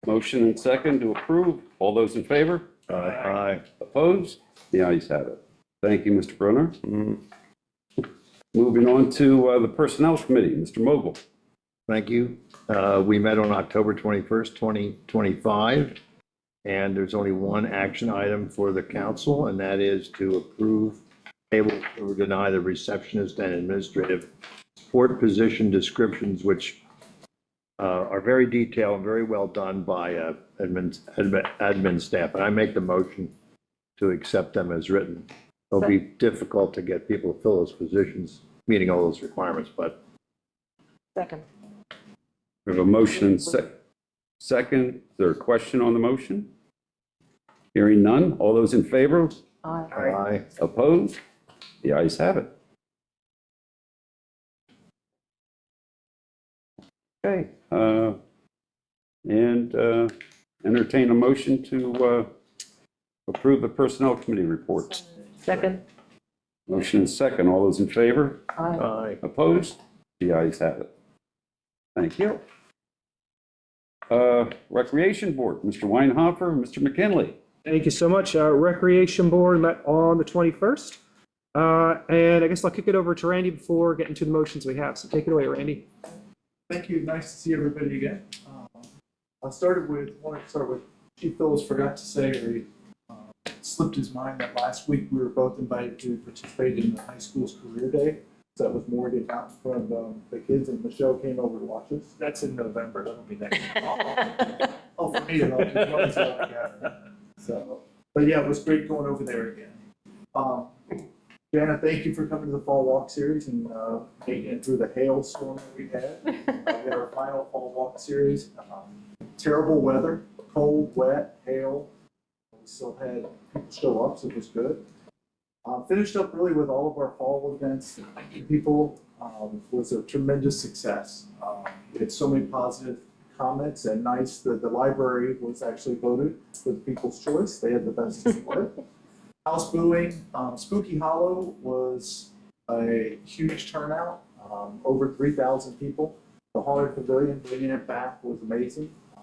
Speaker 2: Motion and second to approve. All those in favor?
Speaker 12: Aye.
Speaker 2: Opposed? The ayes have it. Thank you, Mr. Brunner.
Speaker 12: Mhm.
Speaker 2: Moving on to the Personnel Committee, Mr. Mogul.
Speaker 13: Thank you. We met on October 21st, 2025, and there's only one action item for the council, and that is to approve, table, or deny the receptionist and administrative support position descriptions, which are very detailed and very well done by admin staff. And I make the motion to accept them as written. It'll be difficult to get people to fill those positions, meeting all those requirements, but
Speaker 11: Second.
Speaker 2: We have a motion and second. Is there a question on the motion? Hearing none. All those in favor?
Speaker 11: Aye.
Speaker 13: aye.
Speaker 2: Opposed? The ayes have it. Okay. And entertain a motion to approve the Personnel Committee reports.
Speaker 11: Second.
Speaker 2: Motion and second. All those in favor?
Speaker 11: Aye.
Speaker 13: Aye.
Speaker 2: Opposed? The ayes have it. Thank you. Recreation Board, Mr. Weinhofer, Mr. McKinley.
Speaker 7: Thank you so much. Recreation Board met on the 21st. And I guess I'll kick it over to Randy before getting to the motions we have. So take it away, Randy.
Speaker 3: Thank you. Nice to see everybody again. I wanted to start with Chief Phillips forgot to say, or he slipped his mind that last week we were both invited to participate in the high school's career day. So that was Morgan out in front of the kids, and Michelle came over to watch us.
Speaker 7: That's in November. That'll be next.
Speaker 3: Oh, for me, and I'll just So, but yeah, it was great going over there again. Jana, thank you for coming to the Fall Walk Series and making it through the hailstorm that we had. We had our final Fall Walk Series. Terrible weather, cold, wet, hail. We still had people show up, so it was good. Finished up really with all of our fall events. People was a tremendous success. We had so many positive comments, and nice that the library was actually voted for the People's Choice. They had the best display. House booing, Spooky Hollow was a huge turnout, over 3,000 people. The Haunted Pavilion, bringing it back was amazing. A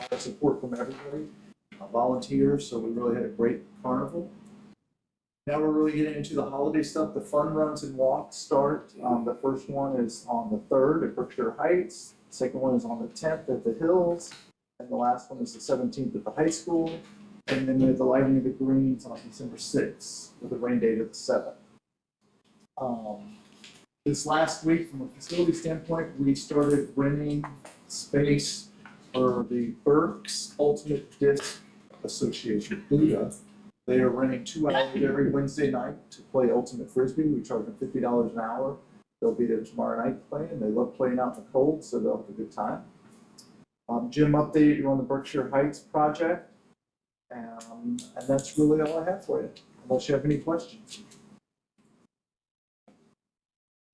Speaker 3: lot of support from everybody, volunteers, so we really had a great carnival. Now we're really getting into the holiday stuff. The fun runs and walks start. The first one is on the 3rd at Berkshire Heights. The second one is on the 10th at the Hills. And the last one is the 17th at the high school. And then we have the lighting of the greens on December 6th with a rain date of the 7th. This last week, from a facility standpoint, we started renting space for the Berks Ultimate Disc Association, Buddha. They are renting 2 hours every Wednesday night to play Ultimate Frisbee. We charge them $50 an hour. They'll be there tomorrow night playing. They love playing out in the cold, so they'll have a good time. Jim updated you on the Berkshire Heights project. And that's really all I have for you, unless you have any questions.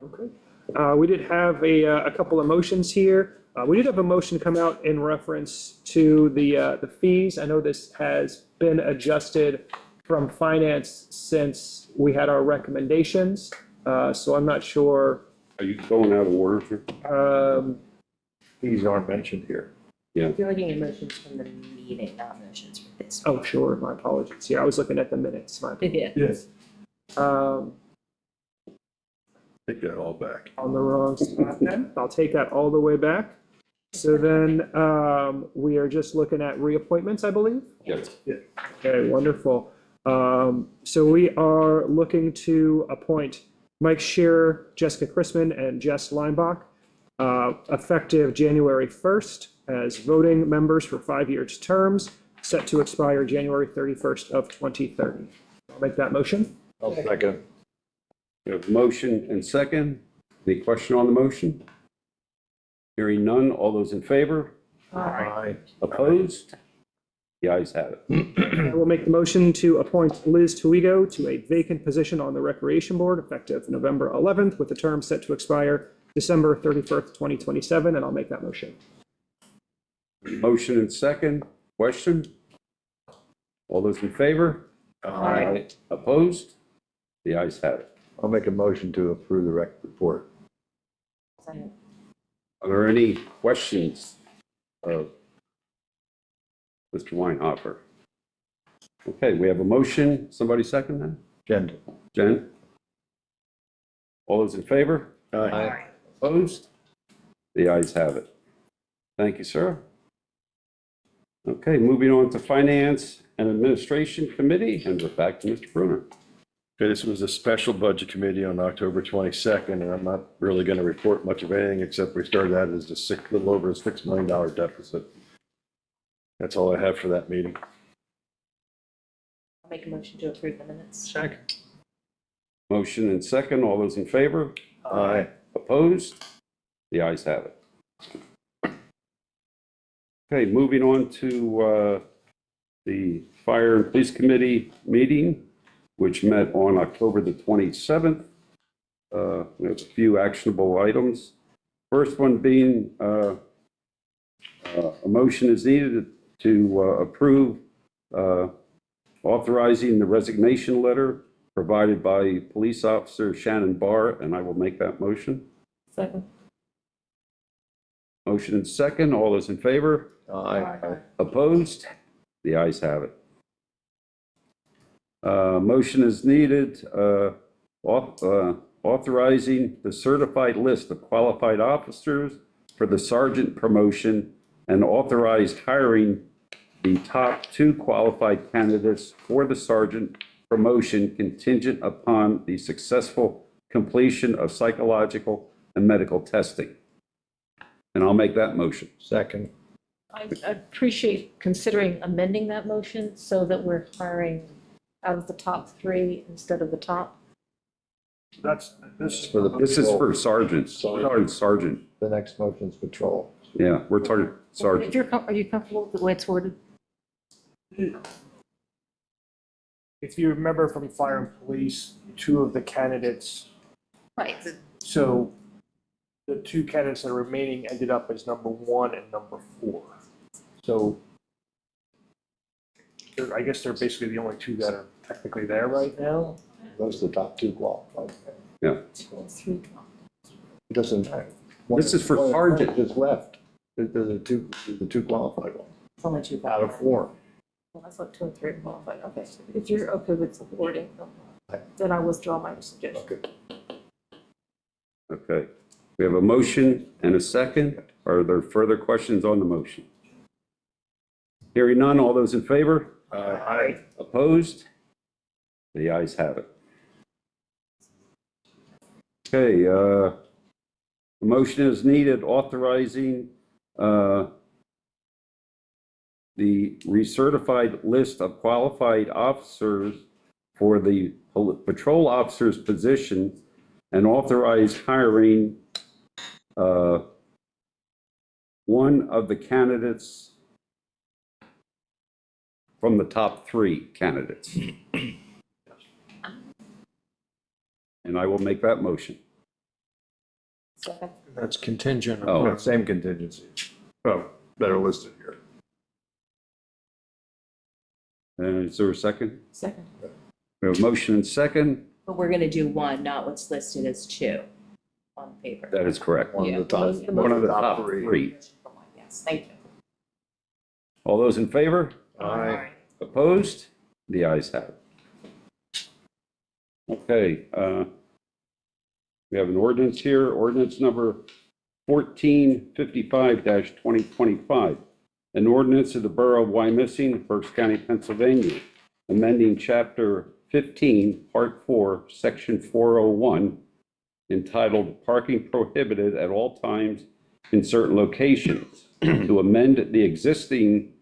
Speaker 7: Okay. We did have a couple of motions here. We did have a motion come out in reference to the fees. I know this has been adjusted from finance since we had our recommendations. So I'm not sure.
Speaker 2: Are you going out of order, sir?
Speaker 13: Fees aren't mentioned here.
Speaker 1: You're looking at motions from the meeting, not motions for this.
Speaker 7: Oh, sure. My apologies. Yeah, I was looking at the minutes. My
Speaker 1: Yeah.
Speaker 3: Yes.
Speaker 12: Take that all back.
Speaker 7: on the wrong spot then. I'll take that all the way back. So then we are just looking at reappointments, I believe.
Speaker 2: Yes.
Speaker 7: Okay, wonderful. So we are looking to appoint
Speaker 14: Mike Shearer, Jessica Chrisman, and Jess Limbach, effective January 1st as voting members for 5-year terms, set to expire January 31st of 2030. I'll make that motion.
Speaker 13: I'll second.
Speaker 2: We have a motion and second. Any question on the motion? Hearing none, all those in favor?
Speaker 13: Aye.
Speaker 2: Opposed? The ayes have it.
Speaker 14: I will make the motion to appoint Liz Tuigo to a vacant position on the Recreation Board effective November 11th with a term set to expire December 31st, 2027, and I'll make that motion.
Speaker 2: Motion and second. Question? All those in favor?
Speaker 13: Aye.
Speaker 2: Opposed? The ayes have it.
Speaker 13: I'll make a motion to approve the rec report.
Speaker 2: Are there any questions of Mr. Weinhofer? Okay, we have a motion. Somebody second that?
Speaker 13: Jen.
Speaker 2: Jen? All those in favor?
Speaker 13: Aye.
Speaker 2: Opposed? The ayes have it. Thank you, sir. Okay, moving on to Finance and Administration Committee, and we're back to Mr. Bruner.
Speaker 12: Okay, this was a special budget committee on October 22nd, and I'm not really going to report much of anything except we started out as a little over a $6 million deficit. That's all I have for that meeting.
Speaker 11: I'll make a motion to approve the minutes.
Speaker 7: Second.
Speaker 2: Motion and second. All those in favor?
Speaker 12: Aye.
Speaker 2: Opposed? The ayes have it. Okay, moving on to the Fire and Police Committee meeting, which met on October the 27th. We have a few actionable items. First one being a motion is needed to approve authorizing the resignation letter provided by Police Officer Shannon Barr, and I will make that motion.
Speaker 11: Second.
Speaker 2: Motion and second. All those in favor?
Speaker 13: Aye.
Speaker 2: Opposed? The ayes have it. Motion is needed authorizing the certified list of qualified officers for the sergeant promotion and authorize hiring the top 2 qualified candidates for the sergeant promotion contingent upon the successful completion of psychological and medical testing. And I'll make that motion.
Speaker 13: Second.
Speaker 11: I appreciate considering amending that motion so that we're hiring out of the top 3 instead of the top.
Speaker 7: This is
Speaker 13: For the
Speaker 2: This is
Speaker 13: patrol.
Speaker 2: for sergeants. Sergeant.
Speaker 13: The next motion's patrol.
Speaker 2: Yeah, we're talking sergeant.
Speaker 11: Are you comfortable with the way it's worded?
Speaker 7: If you remember from Fire and Police, 2 of the candidates,
Speaker 11: Right.
Speaker 7: so the 2 candidates that are remaining ended up as number 1 and number 4. So I guess they're basically the only 2 that are technically there right now.
Speaker 13: Those are the top 2 qualified.
Speaker 2: Yeah.
Speaker 11: 3.
Speaker 13: It doesn't matter.
Speaker 2: This is for
Speaker 13: One
Speaker 2: sergeant.
Speaker 13: just left. There's the 2 qualified ones
Speaker 11: It's only 2.
Speaker 13: out of 4.
Speaker 11: Well, that's what 2 and 3 are qualified. Okay, so if you're okay with the wording, then I withdraw my suggestion.
Speaker 2: Okay. We have a motion and a second. Are there further questions on the motion? Hearing none, all those in favor?
Speaker 7: Aye.
Speaker 2: Opposed? The ayes have it. Okay, the motion is needed authorizing the recertified list of qualified officers for the patrol officer's position and authorize hiring one of the candidates from the top 3 candidates. And I will make that motion.
Speaker 11: Second.
Speaker 7: That's contingent.
Speaker 2: Oh.
Speaker 13: Same contingencies. Oh, that are listed here.
Speaker 2: And is there a second?
Speaker 11: Second.
Speaker 2: We have a motion and second.
Speaker 1: But we're gonna do 1, not what's listed as 2 on paper.
Speaker 2: That is correct.
Speaker 13: One
Speaker 11: Yeah,
Speaker 13: of the top,
Speaker 11: the
Speaker 2: One of the top
Speaker 13: top
Speaker 2: 3.
Speaker 1: Yes, thank you.
Speaker 2: All those in favor?
Speaker 13: Aye.
Speaker 2: Opposed? The ayes have it. Okay, we have an ordinance here, ordinance number 1455-2025. An ordinance of the Borough of Wyomissing, Berks County, Pennsylvania, amending Chapter 15, Part 4, Section 401 entitled Parking Prohibited at All Times in Certain Locations to amend the existing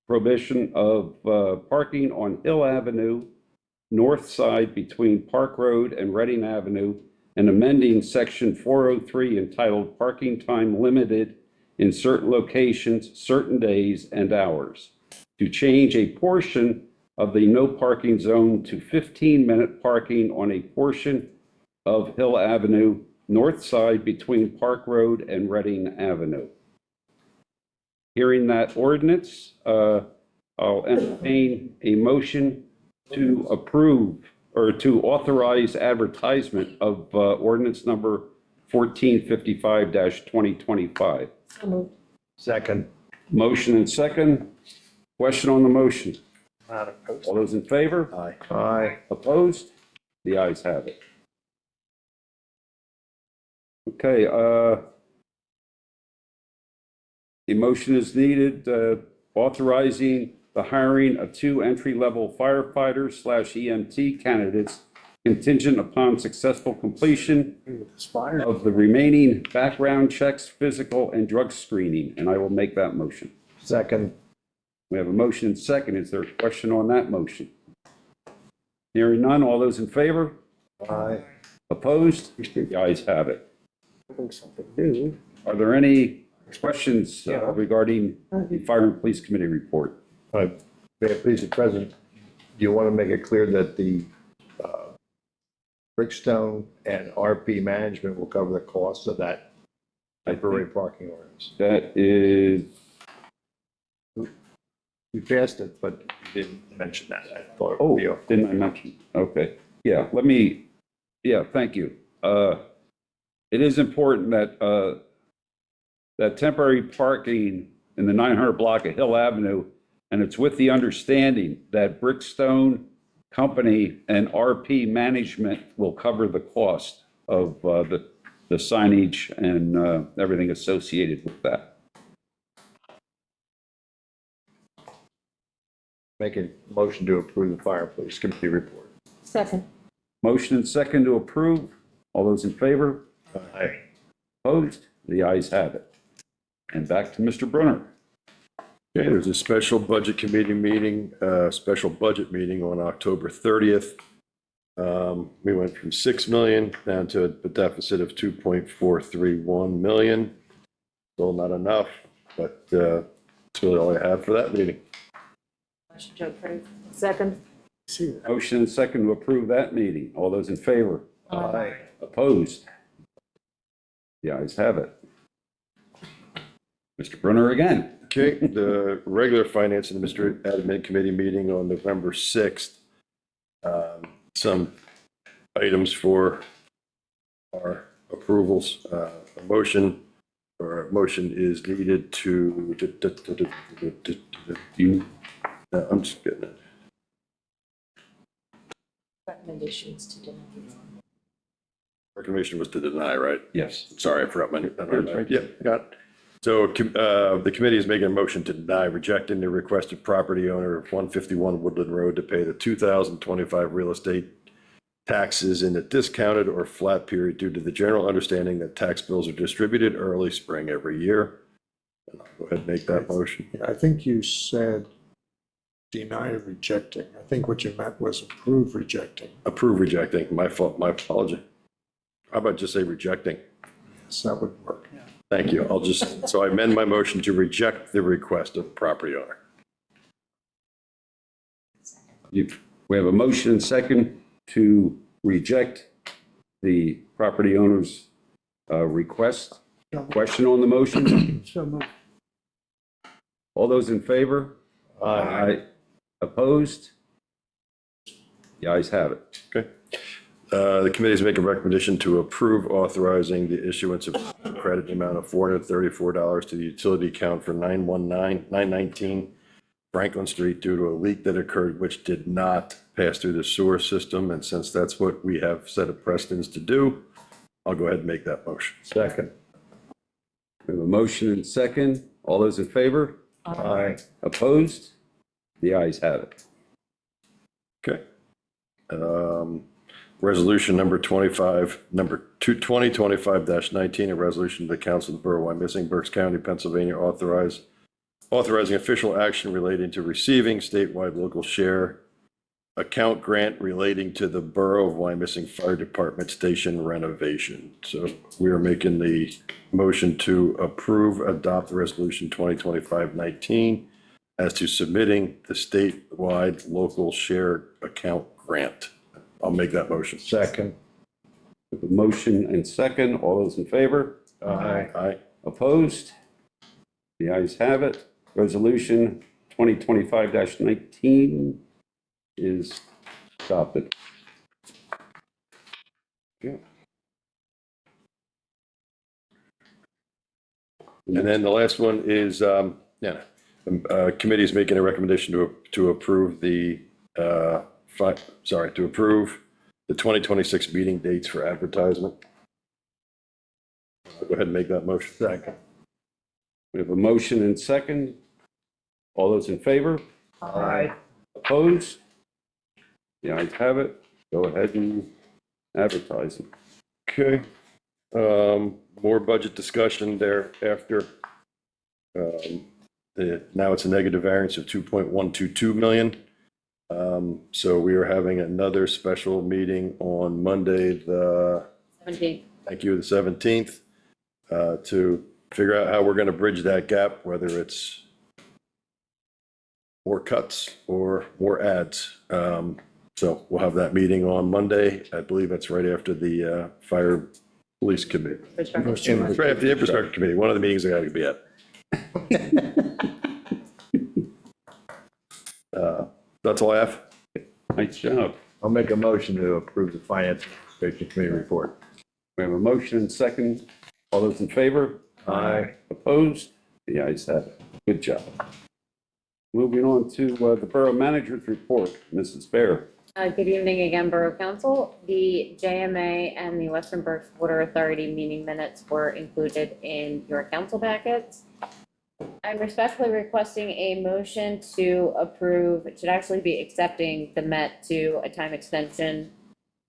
Speaker 2: prohibition of parking on Hill Avenue, north side between Park Road and Reading Avenue, and amending Section 403 entitled Parking Time Limited in Certain Locations, Certain Days and Hours, to change a portion of the no parking zone to 15-minute parking on a portion of Hill Avenue, north side between Park Road and Reading Avenue. Hearing that ordinance, I'll entertain a motion to approve or to authorize advertisement of ordinance number 1455-2025.
Speaker 11: So moved.
Speaker 13: Second.
Speaker 2: Motion and second. Question on the motion.
Speaker 7: Not opposed.
Speaker 2: All those in favor?
Speaker 12: Aye.
Speaker 13: Aye.
Speaker 2: Opposed? The ayes have it. Okay, the motion is needed, authorizing the hiring of 2 entry-level firefighters/EMT candidates contingent upon successful completion of the remaining background checks, physical, and drug screening, and I will make that motion.
Speaker 13: Second.
Speaker 2: We have a motion and second. Is there a question on that motion? Hearing none, all those in favor?
Speaker 13: Aye.
Speaker 2: Opposed? The ayes have it.
Speaker 7: Something new.
Speaker 2: Are there any questions regarding the Fire and Police Committee report?
Speaker 13: May it please the President, do you want to make it clear that the Brickstone and RP management will cover the cost of that temporary parking ordinance?
Speaker 2: That is,
Speaker 13: You passed it, but you didn't mention that. I thought it
Speaker 2: oh,
Speaker 13: would be okay.
Speaker 2: didn't I mention? Okay, yeah, thank you. It is important that, that temporary parking in the 900 block of Hill Avenue, and it's with the understanding that Brickstone Company and RP Management will cover the cost of the signage and everything associated with that.
Speaker 13: Make a motion to approve the Fire and Police Committee report.
Speaker 11: Second.
Speaker 2: Motion and second to approve. All those in favor?
Speaker 13: Aye.
Speaker 2: Opposed? The ayes have it. And back to Mr. Brunner.
Speaker 12: Okay, there's a special budget committee meeting, special budget meeting on October 30th. We went from 6 million down to a deficit of 2.431 million. Still not enough, but that's really all I have for that meeting.
Speaker 11: Motion to approve. Second.
Speaker 2: Motion and second to approve that meeting. All those in favor?
Speaker 13: Aye.
Speaker 2: Opposed? The ayes have it. Mr. Brunner again.
Speaker 12: Okay, the regular Finance and Admin Committee meeting on November 6th. Some items for our approvals. A motion is needed to, I'm just getting it.
Speaker 11: Recommendations to deny.
Speaker 12: Recommendation was to deny, right?
Speaker 2: Yes.
Speaker 12: Sorry, I forgot my.
Speaker 2: Right.
Speaker 12: Yeah, got it. So the committee is making a motion to deny, rejecting the request of property owner of 151 Woodland Road to pay the 2025 real estate taxes in a discounted or flat period due to the general understanding that tax bills are distributed early spring every year. And I'll go ahead and make that motion.
Speaker 3: I think you said deny rejecting. I think what you meant was approve rejecting.
Speaker 12: Approve rejecting, my fault, my apology. How about just say rejecting?
Speaker 3: Yes, that would work.
Speaker 12: Thank you. So I amend my motion to reject the request of the property owner.
Speaker 2: We have a motion and second to reject the property owner's request. Question on the motion?
Speaker 8: So moved.
Speaker 2: All those in favor? Aye. Opposed? The ayes have it.
Speaker 12: Okay. The committee is making a recommendation to approve authorizing the issuance of credit in the amount of $434 to the utility account for 919 Franklin Street due to a leak that occurred which did not pass through the sewer system. And since that's what we have set a precedence to do, I'll go ahead and make that motion.
Speaker 13: Second.
Speaker 2: We have a motion and second. All those in favor?
Speaker 13: Aye.
Speaker 2: Opposed? The ayes have it.
Speaker 12: Okay. resolution number 2025-19, a resolution of the Council of the Borough of Wyomissing, Berks County, Pennsylvania, authorizing official action relating to receiving statewide local share account grant relating to the Borough of Wyomissing Fire Department station renovation. So we are making the motion to adopt the resolution 2025-19 as to submitting the statewide local share account grant. I'll make that motion.
Speaker 13: Second.
Speaker 2: With a motion and second, all those in favor?
Speaker 13: Aye.
Speaker 12: Aye.
Speaker 2: Opposed? The ayes have it. Resolution 2025-19 is adopted. Okay.
Speaker 12: And then the last one is, committee is making a recommendation to approve to approve the 2026 meeting dates for advertisement. I'll go ahead and make that motion.
Speaker 13: Second.
Speaker 2: We have a motion and second. All those in favor?
Speaker 13: Aye.
Speaker 2: Opposed? The ayes have it. Go ahead and advertise it.
Speaker 12: Okay. More budget discussion thereafter. Now it's a negative variance of 2.122 million. So we are having another special meeting on Monday, the
Speaker 9: 17th.
Speaker 12: Thank you, the 17th, to figure out how we're going to bridge that gap, whether it's more cuts or more ads. So we'll have that meeting on Monday. I believe that's right after the Fire Police Committee. It's right after the Infrastructure Committee, one of the meetings I got to be at. That's all I have.
Speaker 2: Nice job.
Speaker 13: I'll make a motion to approve the Finance Administration Committee report.
Speaker 2: We have a motion and second. All those in favor?
Speaker 13: Aye.
Speaker 2: Opposed? The ayes have it. Good job. Moving on to the Borough Manager's report. Mrs. Bear.
Speaker 9: Good evening again, Borough Council. The JMA and the Western Berks Water Authority meeting minutes were included in your council packets. I'm respectfully requesting a motion to approve, it should actually be accepting the Met to a time extension,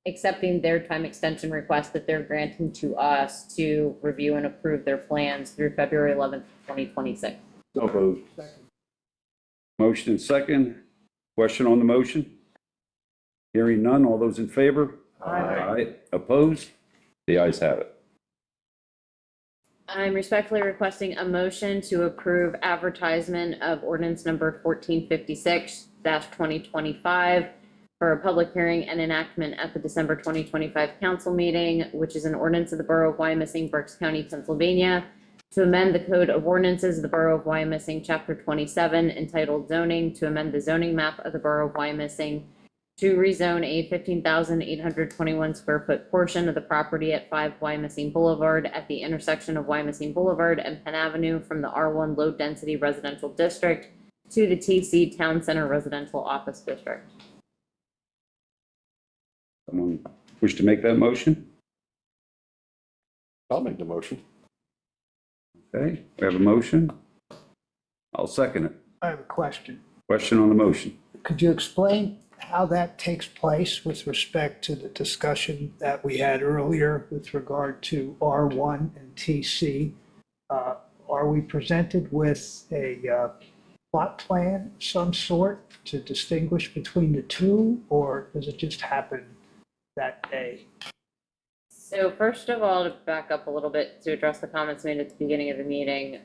Speaker 9: accepting their time extension request that they're granting to us to review and approve their plans through February 11th, 2026.
Speaker 2: So moved. Motion and second. Question on the motion? Hearing none. All those in favor? Aye. Opposed? The ayes have it.
Speaker 9: I'm respectfully requesting a motion to approve advertisement of ordinance number 1456-2025 for a public hearing and enactment at the December 2025 council meeting, which is an ordinance of the Borough of Wyomissing, Berks County, Pennsylvania, to amend the Code of Ordinances of the Borough of Wyomissing, Chapter 27, entitled Zoning, to amend the zoning map of the Borough of Wyomissing to rezone a 15,821 square foot portion of the property at 5 Wyomissing Boulevard at the intersection of Wyomissing Boulevard and Penn Avenue from the R1 Low Density Residential District to the TC Town Center Residential Office District.
Speaker 2: Someone wish to make that motion?
Speaker 12: I'll make the motion.
Speaker 2: Okay, we have a motion. I'll second it.
Speaker 8: I have a question.
Speaker 2: Question on the motion.
Speaker 8: Could you explain how that takes place with respect to the discussion that we had earlier with regard to R1 and TC? Are we presented with a plot plan of some sort to distinguish between the two, or does it just happen that day?
Speaker 9: So first of all, to back up a little bit to address the comments made at the beginning of the meeting,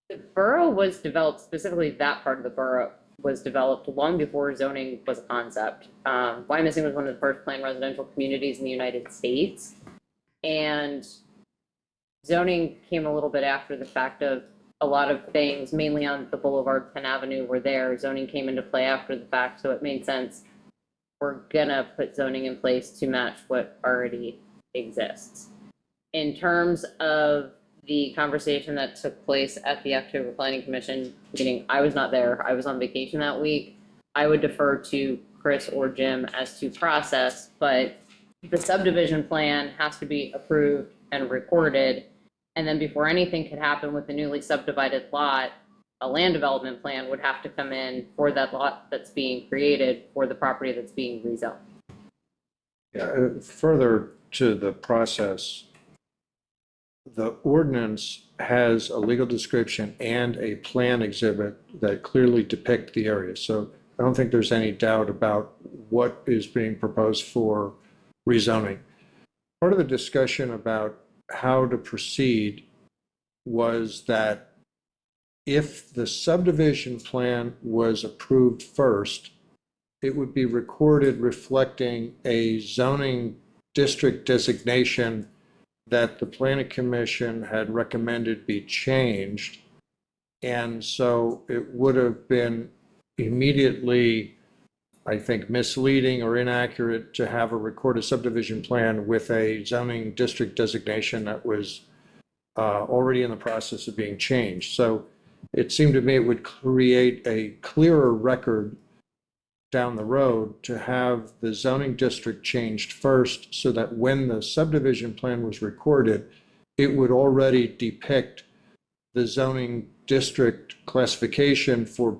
Speaker 9: the borough was developed, specifically that part of the borough was developed long before zoning was a concept. Wyomissing was one of the first planned residential communities in the United States. And zoning came a little bit after the fact of a lot of things, mainly on the Boulevard, Penn Avenue were there. Zoning came into play after the fact, so it made sense. We're gonna put zoning in place to match what already exists. In terms of the conversation that took place at the October Planning Commission meeting, I was not there. I was on vacation that week. I would defer to Chris or Jim as to process, but the subdivision plan has to be approved and recorded. And then before anything could happen with the newly subdivided lot, a land development plan would have to come in for that lot that's being created for the property that's being rezoned.
Speaker 7: Further to the process, the ordinance has a legal description and a plan exhibit that clearly depict the area. So I don't think there's any doubt about what is being proposed for rezoning. Part of the discussion about how to proceed was that if the subdivision plan was approved first, it would be recorded reflecting a zoning district designation that the planning commission had recommended be changed. And so it would have been immediately, I think, misleading or inaccurate to have a recorded subdivision plan with a zoning district designation that was already in the process of being changed. So it seemed to me it would create a clearer record down the road to have the zoning district changed first, so that when the subdivision plan was recorded, it would already depict the zoning district classification for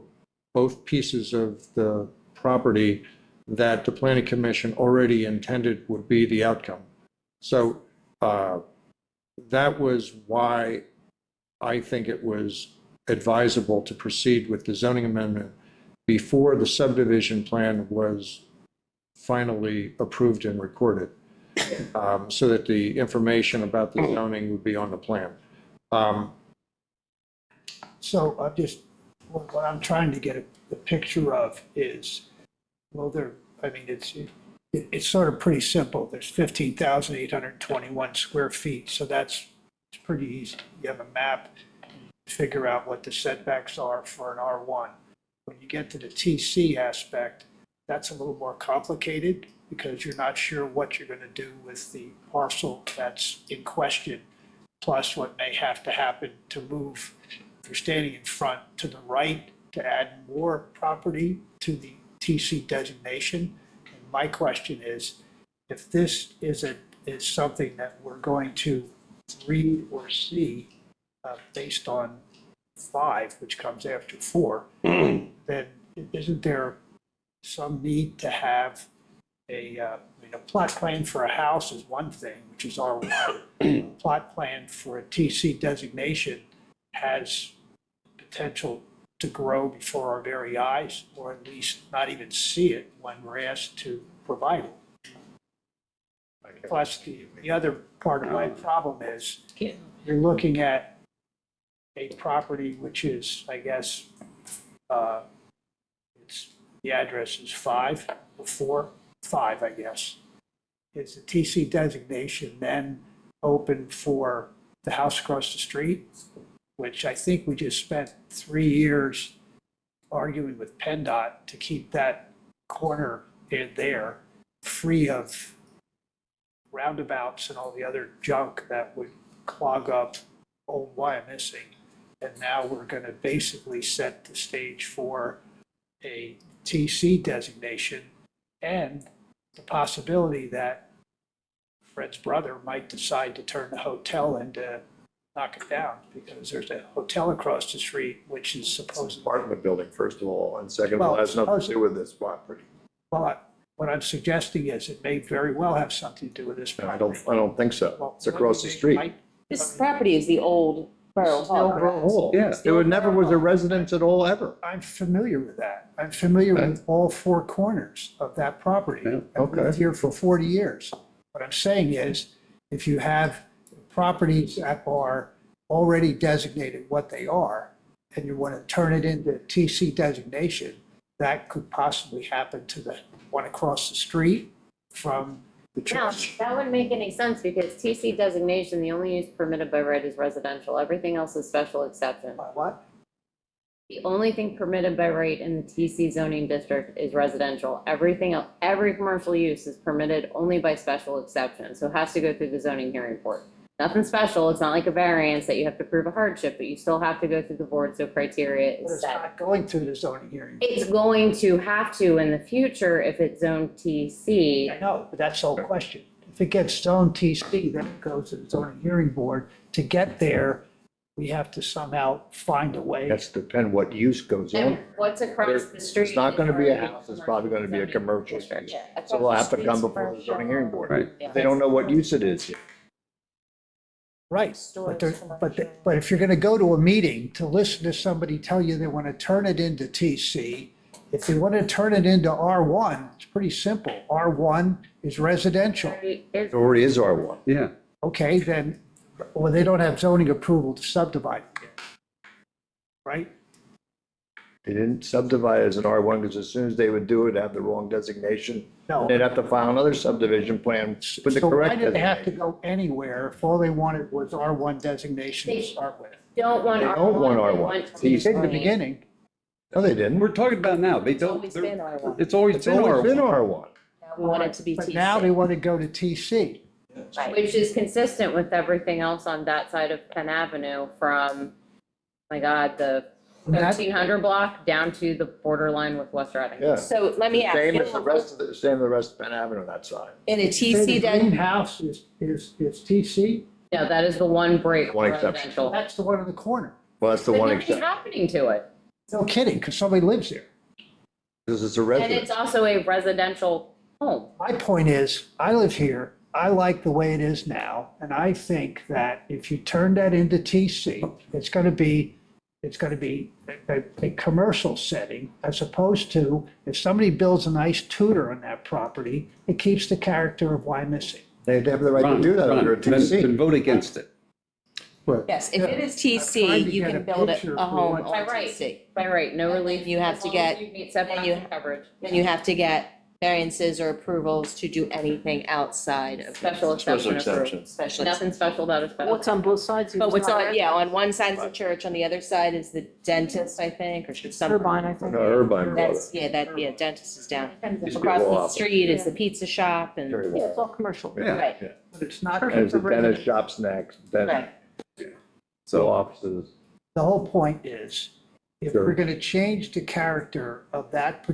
Speaker 7: both pieces of the property that the planning commission already intended would be the outcome. So that was why I think it was advisable to proceed with the zoning amendment before the subdivision plan was finally approved and recorded, so that the information about the zoning would be on the plan.
Speaker 8: So I'm just, what I'm trying to get a picture of is, well, it's sort of pretty simple. There's 15,821 square feet, so it's pretty easy. You have a map, figure out what the setbacks are for an R1. When you get to the TC aspect, that's a little more complicated because you're not sure what you're going to do with the parcel that's in question, plus what may have to happen to move, if you're standing in front, to the right to add more property to the TC designation. And my question is, if this is something that we're going to read or see based on 5, which comes after 4, then isn't there some need to have a plot plan for a house is one thing, which is R1. A plot plan for a TC designation has potential to grow before our very eyes, or at least not even see it when we're asked to provide it. Plus, the other part of my problem is you're looking at a property which is, I guess, the address is 5 or 4, 5, I guess. Is the TC designation then open for the house across the street, which I think we just spent 3 years arguing with PennDOT to keep that corner in there free of roundabouts and all the other junk that would clog up old Wyomissing. And now we're going to basically set the stage for a TC designation and the possibility that Fred's brother might decide to turn the hotel into knock it down, because there's a hotel across the street, which is supposed
Speaker 12: Apartment building, first of all, and second of all, has nothing to do with this property.
Speaker 8: Well, what I'm suggesting is it may very well have something to do with this
Speaker 12: I
Speaker 8: property.
Speaker 12: don't think so.
Speaker 8: Well,
Speaker 12: It's across the street.
Speaker 9: This property is the old Borough Hall.
Speaker 13: Yeah, there never was a residence at all, ever.
Speaker 8: I'm familiar with that. I'm familiar with all 4 corners of that property. I've lived here for 40 years. What I'm saying is, if you have properties that are already designated what they are, and you want to turn it into TC designation, that could possibly happen to the one across the street from the
Speaker 9: No,
Speaker 8: church.
Speaker 9: that wouldn't make any sense because TC designation, the only use permitted by right is residential. Everything else is special exception.
Speaker 8: What?
Speaker 9: The only thing permitted by right in the TC zoning district is residential. Everything else, every commercial use is permitted only by special exception. So it has to go through the zoning hearing board. Nothing special. It's not like a variance that you have to prove a hardship, but you still have to go through the board. So criteria
Speaker 8: But
Speaker 9: is
Speaker 8: it's
Speaker 9: set.
Speaker 8: not going through the zoning hearing.
Speaker 9: It's going to have to in the future if it's zoned TC.
Speaker 8: I know, but that's the whole question. If it gets zoned TC, then it goes to the zoning hearing board. To get there, we have to somehow find a way.
Speaker 13: That's depend what use goes
Speaker 9: And
Speaker 13: on.
Speaker 9: what's across the street?
Speaker 13: It's not gonna be a
Speaker 9: is
Speaker 13: house, it's probably gonna be a commercial
Speaker 9: district.
Speaker 13: use.
Speaker 9: Yeah,
Speaker 13: So they'll have to come
Speaker 11: Across the
Speaker 13: before the
Speaker 11: street's
Speaker 13: zoning hearing board.
Speaker 2: Right.
Speaker 13: They don't know what use it is yet.
Speaker 8: Right, but if you're gonna go to a meeting to listen to somebody tell you they wanna turn it into TC, if they wanna turn it into R1, it's pretty simple. R1 is residential.
Speaker 13: It already is R1.
Speaker 2: Yeah.
Speaker 8: Okay, then, well, they don't have zoning approval to subdivide it yet. Right?
Speaker 13: They didn't subdivide it as an R1 because as soon as they would do it, have the wrong designation.
Speaker 8: No.
Speaker 13: They'd have to file another subdivision plan with the
Speaker 8: So why
Speaker 13: correct
Speaker 8: did they have to
Speaker 13: designation.
Speaker 8: go anywhere if all they wanted was R1 designation to start with?
Speaker 9: Don't want
Speaker 13: They
Speaker 9: R1.
Speaker 13: don't want
Speaker 9: they
Speaker 13: R1.
Speaker 9: want
Speaker 8: You said in the
Speaker 9: TC.
Speaker 8: beginning,
Speaker 13: No, they didn't.
Speaker 2: We're talking about now. They don't.
Speaker 11: always been R1.
Speaker 2: It's always
Speaker 13: It's
Speaker 2: been
Speaker 13: always been
Speaker 2: R1.
Speaker 13: R1.
Speaker 11: We want it to be
Speaker 8: but now they
Speaker 11: TC.
Speaker 8: want to go to TC.
Speaker 9: Which is consistent with everything else on that side of Penn Avenue from, my God, the
Speaker 8: And that-
Speaker 9: 1300 block down to the borderline with West Reading.
Speaker 13: Yeah.
Speaker 11: So let me ask
Speaker 13: Same as the
Speaker 11: you,
Speaker 13: rest of the, same as the rest of Penn Avenue on that side.
Speaker 11: in a
Speaker 8: Say
Speaker 11: TC
Speaker 8: the
Speaker 11: then,
Speaker 8: greenhouse is TC?
Speaker 9: Yeah, that is the one break
Speaker 13: One exception.
Speaker 9: residential.
Speaker 8: That's the one in the corner.
Speaker 13: Well, that's the
Speaker 9: But
Speaker 13: one
Speaker 9: nothing's
Speaker 13: exception.
Speaker 9: happening to it.
Speaker 8: No kidding, because somebody lives there.
Speaker 13: Because it's a
Speaker 9: And
Speaker 13: residence.
Speaker 9: it's also a residential home.
Speaker 8: My point is, I live here, I like the way it is now, and I think that if you turn that into TC, it's gonna be a commercial setting, as opposed to, if somebody builds a nice Tudor on that property, it keeps the character of Wyomissing.
Speaker 13: They'd have the right to
Speaker 2: Ron,
Speaker 13: do that
Speaker 2: Ron,
Speaker 13: under a
Speaker 2: then
Speaker 13: TC.
Speaker 2: vote against it.
Speaker 11: yes, if it is
Speaker 8: I'm trying
Speaker 11: TC,
Speaker 8: to
Speaker 11: you
Speaker 8: get
Speaker 11: can
Speaker 8: a
Speaker 11: build
Speaker 8: picture
Speaker 11: a
Speaker 8: for
Speaker 11: home
Speaker 8: what-
Speaker 11: on
Speaker 9: By right.
Speaker 11: TC.
Speaker 9: By right, no
Speaker 11: And
Speaker 9: relief.
Speaker 11: then you have
Speaker 9: as
Speaker 11: to
Speaker 9: long as
Speaker 11: get-
Speaker 9: you meet setbacks
Speaker 11: then you-
Speaker 9: and coverage.
Speaker 11: Then you have to get variances or approvals to do anything outside of.
Speaker 9: Special exception
Speaker 6: exception.
Speaker 9: approved.
Speaker 11: Special.
Speaker 9: Nothing special about a special.
Speaker 11: What's on both sides? But what's on, yeah, on one side is the church, on the other side is the dentist, I think, or should some.
Speaker 1: Turbine, I think.
Speaker 13: No, Irvine bought it.
Speaker 11: That's, yeah, dentist is down.
Speaker 13: Used to be
Speaker 11: Across
Speaker 13: law
Speaker 11: the
Speaker 13: office.
Speaker 11: street is the pizza shop and,
Speaker 13: Very
Speaker 11: yeah,
Speaker 13: well.
Speaker 11: it's all commercial.
Speaker 2: Yeah.
Speaker 11: Right,
Speaker 8: But it's not,
Speaker 13: And it's a dentist shop snacks, dentist,
Speaker 11: right.
Speaker 13: law offices.
Speaker 8: the whole point is, if
Speaker 13: Sure.
Speaker 8: we're gonna change the character of that,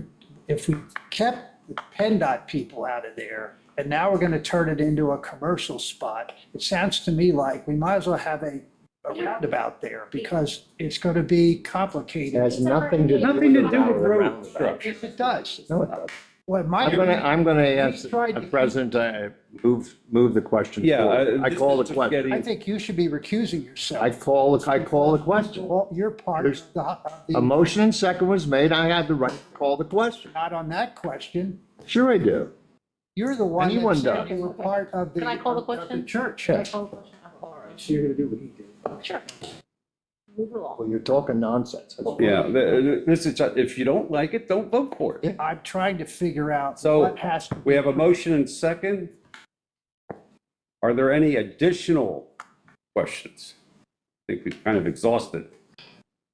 Speaker 8: if we kept the PennDOT people out of there, and now we're gonna turn it into a commercial spot, it sounds to me like we might as well have a roundabout there, because it's gonna be
Speaker 13: It
Speaker 8: complicated.
Speaker 13: has nothing to do
Speaker 2: Nothing to
Speaker 13: with
Speaker 2: do with
Speaker 13: the
Speaker 2: road
Speaker 13: roundabout.
Speaker 2: structure.
Speaker 8: If it does.
Speaker 13: No, it doesn't.
Speaker 8: Well, my.
Speaker 13: I'm gonna ask
Speaker 8: tried to
Speaker 13: the
Speaker 8: keep-
Speaker 13: president, move the question
Speaker 2: Yeah.
Speaker 13: forward. I
Speaker 2: this
Speaker 13: call the
Speaker 2: is
Speaker 13: question.
Speaker 2: getting-
Speaker 8: I think you should be recusing yourself.
Speaker 13: I call the question.
Speaker 8: Well, you're part of
Speaker 13: A
Speaker 8: the,
Speaker 13: motion and second was made. I have the right to call the question.
Speaker 8: not on that question.
Speaker 13: Sure I do.
Speaker 8: You're the one
Speaker 13: Anyone
Speaker 8: that said
Speaker 13: does.
Speaker 8: you were part of the.
Speaker 9: Can I call the
Speaker 8: of the
Speaker 9: question?
Speaker 8: church.
Speaker 13: Yeah.
Speaker 8: So you're gonna do what he did.
Speaker 9: Sure. Move along.
Speaker 13: Well, you're talking nonsense.
Speaker 2: Yeah, this is, if you don't like it, don't vote for it.
Speaker 8: I'm trying to figure out
Speaker 2: So,
Speaker 8: what has to.
Speaker 2: We have a motion and second. Are there any additional questions? I think we've kind of exhausted.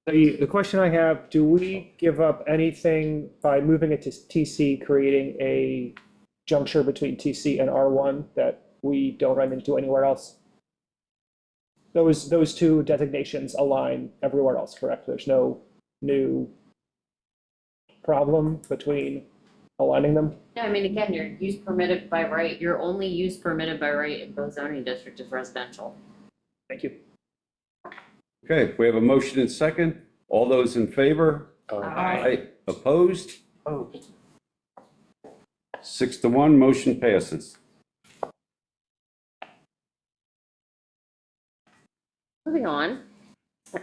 Speaker 14: The question I have, do we give up anything by moving it to TC, creating a juncture between TC and R1 that we don't run into anywhere else? Those two designations align everywhere else, correct? There's no new problem between aligning them?
Speaker 9: No, I mean, again, your use permitted by right, your only use permitted by right in both zoning districts is residential.
Speaker 14: Thank you.
Speaker 2: Okay, we have a motion and second. All those in favor?
Speaker 9: Aye.
Speaker 2: Opposed?
Speaker 8: Oh,
Speaker 2: 6-1, motion passes.
Speaker 9: Moving on,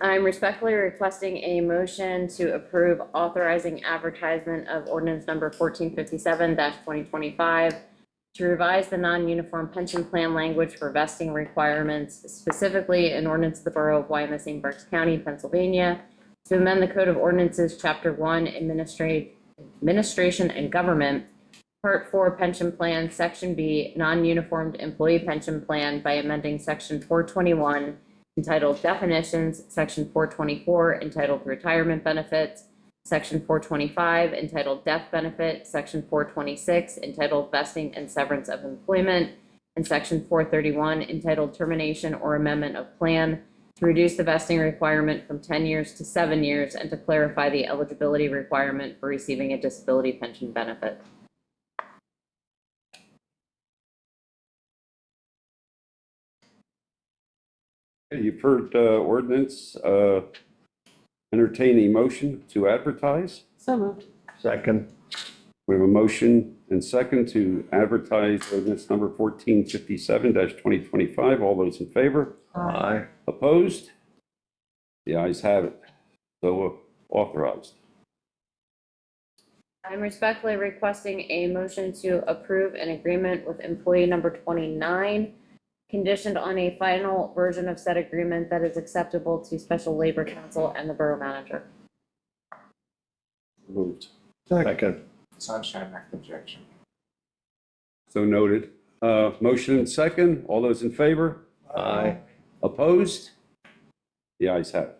Speaker 9: I'm respectfully requesting a motion to approve authorizing advertisement of ordinance number 1457-2025 to revise the non-uniform pension plan language for vesting requirements, specifically an ordinance of the Borough of Wyomissing, Berks County, Pennsylvania, to amend the Code of Ordinances, Chapter 1, Administration and Government, Part 4 Pension Plan, Section B, Non-Uniformed Employee Pension Plan by amending Section 421 entitled Definitions, Section 424 entitled Retirement Benefits, Section 425 entitled Death Benefit, Section 426 entitled Vesting and Severance of Employment, and Section 431 entitled Termination or Amendment of Plan, to reduce the vesting requirement from 10 years to 7 years and to clarify the eligibility requirement for receiving a disability pension benefit.
Speaker 2: You've heard ordinance, entertain a motion to advertise.
Speaker 11: So moved.
Speaker 13: Second.
Speaker 2: We have a motion and second to advertise ordinance number 1457-2025. All those in favor?
Speaker 13: Aye.
Speaker 2: Opposed? The ayes have it. So authorized.
Speaker 9: I'm respectfully requesting a motion to approve an agreement with employee number 29, conditioned on a final version of said agreement that is acceptable to Special Labor Council and the Borough Manager.
Speaker 12: Moved.
Speaker 13: Second.
Speaker 5: Sunshine Act objection.
Speaker 2: So noted. Motion and second. All those in favor?
Speaker 13: Aye.
Speaker 2: Opposed? The ayes have it.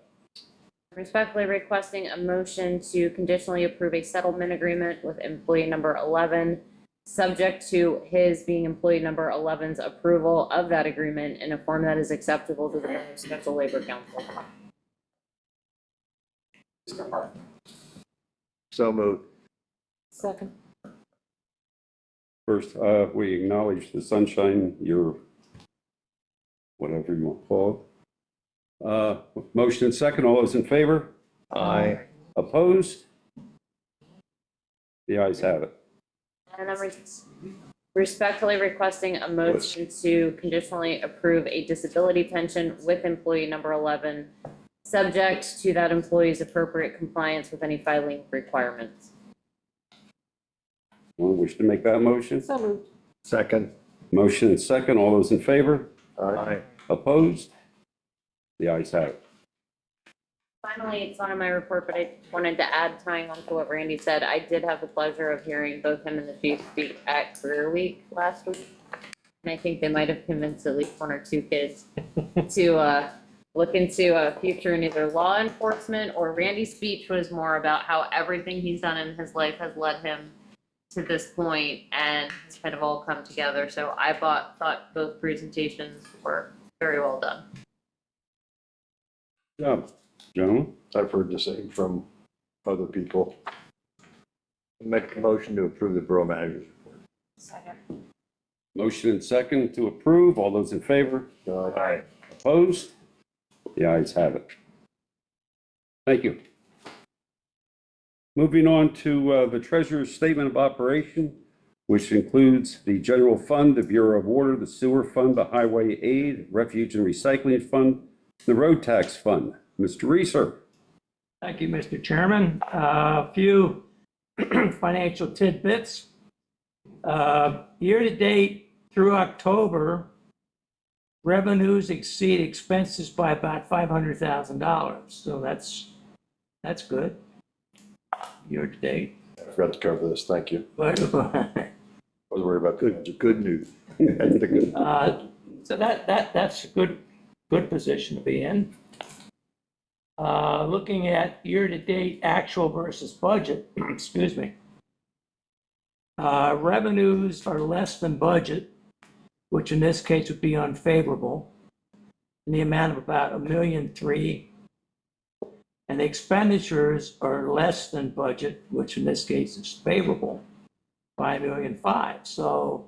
Speaker 9: Respectfully requesting a motion to conditionally approve a settlement agreement with employee number 11, subject to his being employee number 11's approval of that agreement in a form that is acceptable to the Special Labor Council.
Speaker 5: Mr. Park.
Speaker 13: So moved.
Speaker 11: Second.
Speaker 2: First, we acknowledge the sunshine, your, whatever you want to call it. Motion and second. All those in favor?
Speaker 13: Aye.
Speaker 2: Opposed? The ayes have it.
Speaker 9: And I'm respectfully requesting a motion to conditionally approve a disability pension with employee number 11, subject to that employee's appropriate compliance with any filing requirements.
Speaker 2: Anyone wish to make that motion?
Speaker 11: So moved.
Speaker 13: Second.
Speaker 2: Motion and second. All those in favor?
Speaker 13: Aye.
Speaker 2: Opposed? The ayes have it.
Speaker 9: Finally, it's not in my report, but I wanted to add, tying on to what Randy said, I did have the pleasure of hearing both him and the chief speak at Career Week last week. And I think they might have convinced at least one or two kids to look into a future in either law enforcement, or Randy's speech was more about how everything he's done in his life has led him to this point, and it's kind of all come together. So I thought both presentations were very well done.
Speaker 2: Good job, gentlemen.
Speaker 12: I've heard the same from other people.
Speaker 13: Make a motion to approve the borough manager's report.
Speaker 9: Second.
Speaker 2: Motion and second to approve. All those in favor?
Speaker 13: Aye.
Speaker 2: Opposed? The ayes have it. Thank you. Moving on to the treasurer's statement of operation, which includes the general fund, the Bureau of Water, the sewer fund, the highway aid, refuge and recycling fund, the road tax fund. Mr. Reeser.
Speaker 8: Thank you, Mr. Chairman. A few financial tidbits. Year-to-date through October, revenues exceed expenses by about $500,000. So that's good, year-to-date.
Speaker 12: I forgot to cover this. Thank you.
Speaker 8: But
Speaker 12: I was worried about
Speaker 13: Good news. That's the good.
Speaker 8: so that's a good position to be in. Looking at year-to-date actual versus budget, excuse me. Revenues are less than budget, which in this case would be unfavorable, in the amount of about $1.3 million. And the expenditures are less than budget, which in this case is favorable, by $1.5 million. So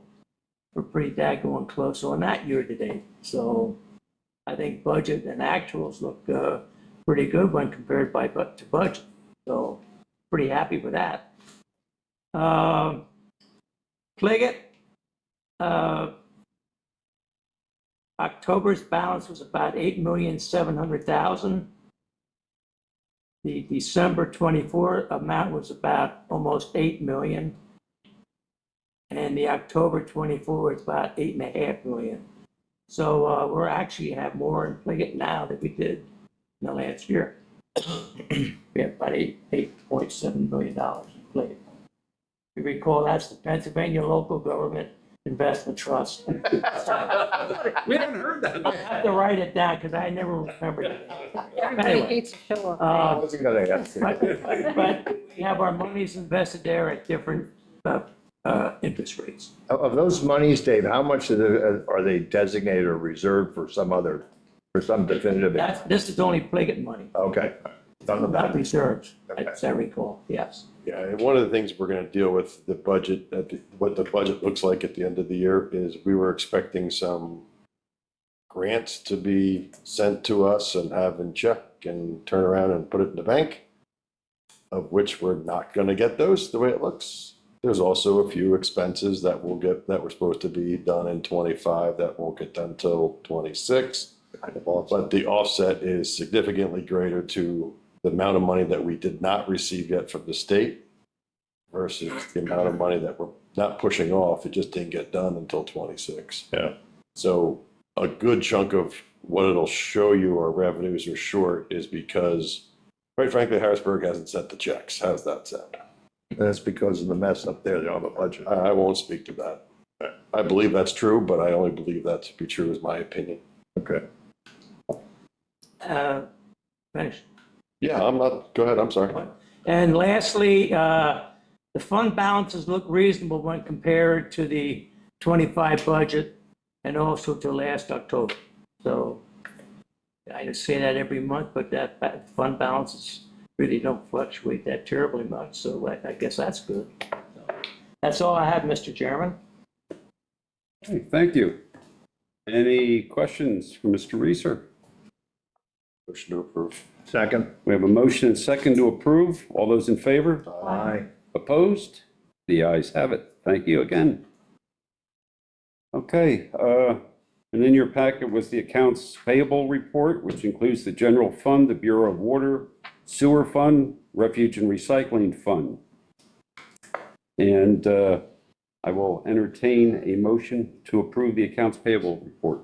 Speaker 8: we're pretty daggone close on that year-to-date. So I think budget and actuals look pretty good when compared to budget. So pretty happy with that. Pliget, October's balance was about $8,700,000. The December 24 amount was about almost $8 million. And the October 24 is about $8.5 million. So we're actually have more in Pliget now than we did in the last year. We have about $8.7 million in Pliget. You recall, that's the Pennsylvania Local Government Investment Trust.
Speaker 2: We haven't heard that.
Speaker 8: I have to write it down because I never remembered it.
Speaker 11: Everybody
Speaker 8: Anyway,
Speaker 11: hates to show up.
Speaker 13: I wasn't gonna ask.
Speaker 8: but we have our monies invested there at different interest rates.
Speaker 13: Of those monies, Dave, how much are they designated or reserved for some definitive?
Speaker 8: This is only Pliget money,
Speaker 13: Okay.
Speaker 8: not reserves,
Speaker 13: Okay.
Speaker 8: as I recall, yes.
Speaker 12: Yeah, and one of the things we're going to deal with the budget, what the budget looks like at the end of the year is we were expecting some grants to be sent to us and have in check and turn around and put it in the bank, of which we're not going to get those the way it looks. There's also a few expenses that we'll get that were supposed to be done in 25 that won't get done till 26. But the offset is significantly greater to the amount of money that we did not receive yet from the state versus the amount of money that we're not pushing off. It just didn't get done until 26.
Speaker 13: Yeah.
Speaker 12: So a good chunk of what it'll show you our revenues are short is because, quite frankly, Harrisburg hasn't sent the checks. How's that sound?
Speaker 13: That's because of the mess up there. They don't have a budget.
Speaker 12: I won't speak to that. I believe that's true, but I only believe that to be true is my opinion.
Speaker 13: Okay.
Speaker 10: Finish.
Speaker 12: Yeah, I'm not, go ahead, I'm sorry.
Speaker 10: And lastly, the fund balances look reasonable when compared to the 25 budget and also to last October. So I just say that every month, but that fund balances really don't fluctuate that terribly much. So I guess that's good. So that's all I have, Mr. Chairman.
Speaker 2: Okay, thank you. Any questions for Mr. Reeser?
Speaker 12: Motion to approve.
Speaker 13: Second.
Speaker 2: We have a motion and second to approve. All those in favor?
Speaker 13: Aye.
Speaker 2: Opposed? The ayes have it. Thank you again. Okay, and in your packet was the accounts payable report, which includes the general fund, the Bureau of Water, Sewer Fund, Refuge and Recycling Fund. And I will entertain a motion to approve the accounts payable report.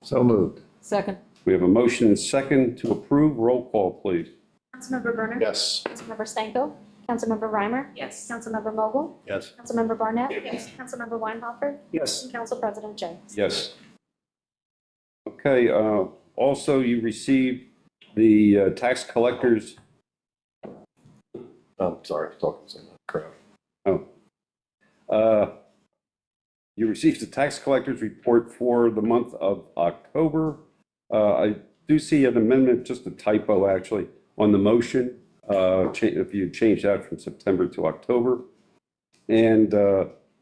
Speaker 13: So moved.
Speaker 11: Second.
Speaker 2: We have a motion and second to approve. Roll call, please.
Speaker 4: Councilmember Brenner?
Speaker 12: Yes.
Speaker 4: Councilmember Stanko? Councilmember Reimer?
Speaker 1: Yes.
Speaker 4: Councilmember Vogel?
Speaker 13: Yes.
Speaker 4: Councilmember Barnett? Yes. Councilmember Weinhofer?
Speaker 14: Yes.
Speaker 4: And Council President Jones?
Speaker 2: Yes. Okay, also you received the tax collectors.
Speaker 12: I'm sorry, I'm talking to the crowd.
Speaker 2: You received the tax collectors report for the month of October. I do see an amendment, just a typo actually, on the motion. If you change that from September to October. And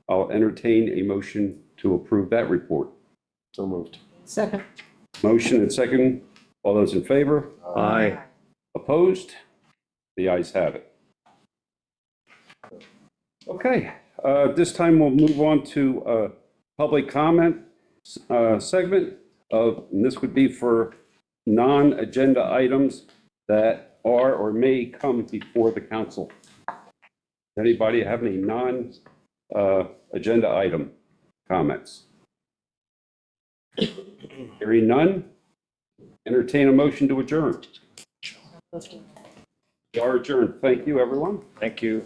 Speaker 2: I'll entertain a motion to approve that report.
Speaker 12: So moved.
Speaker 11: Second.
Speaker 2: Motion and second. All those in favor?
Speaker 13: Aye.
Speaker 2: Opposed? The ayes have it. Okay, this time we'll move on to public comment segment of, and this would be for non-agenda items that are or may come before the council. Anybody have any non-agenda item comments? Hearing none, entertain a motion to adjourn. We are adjourned. Thank you, everyone.
Speaker 13: Thank you.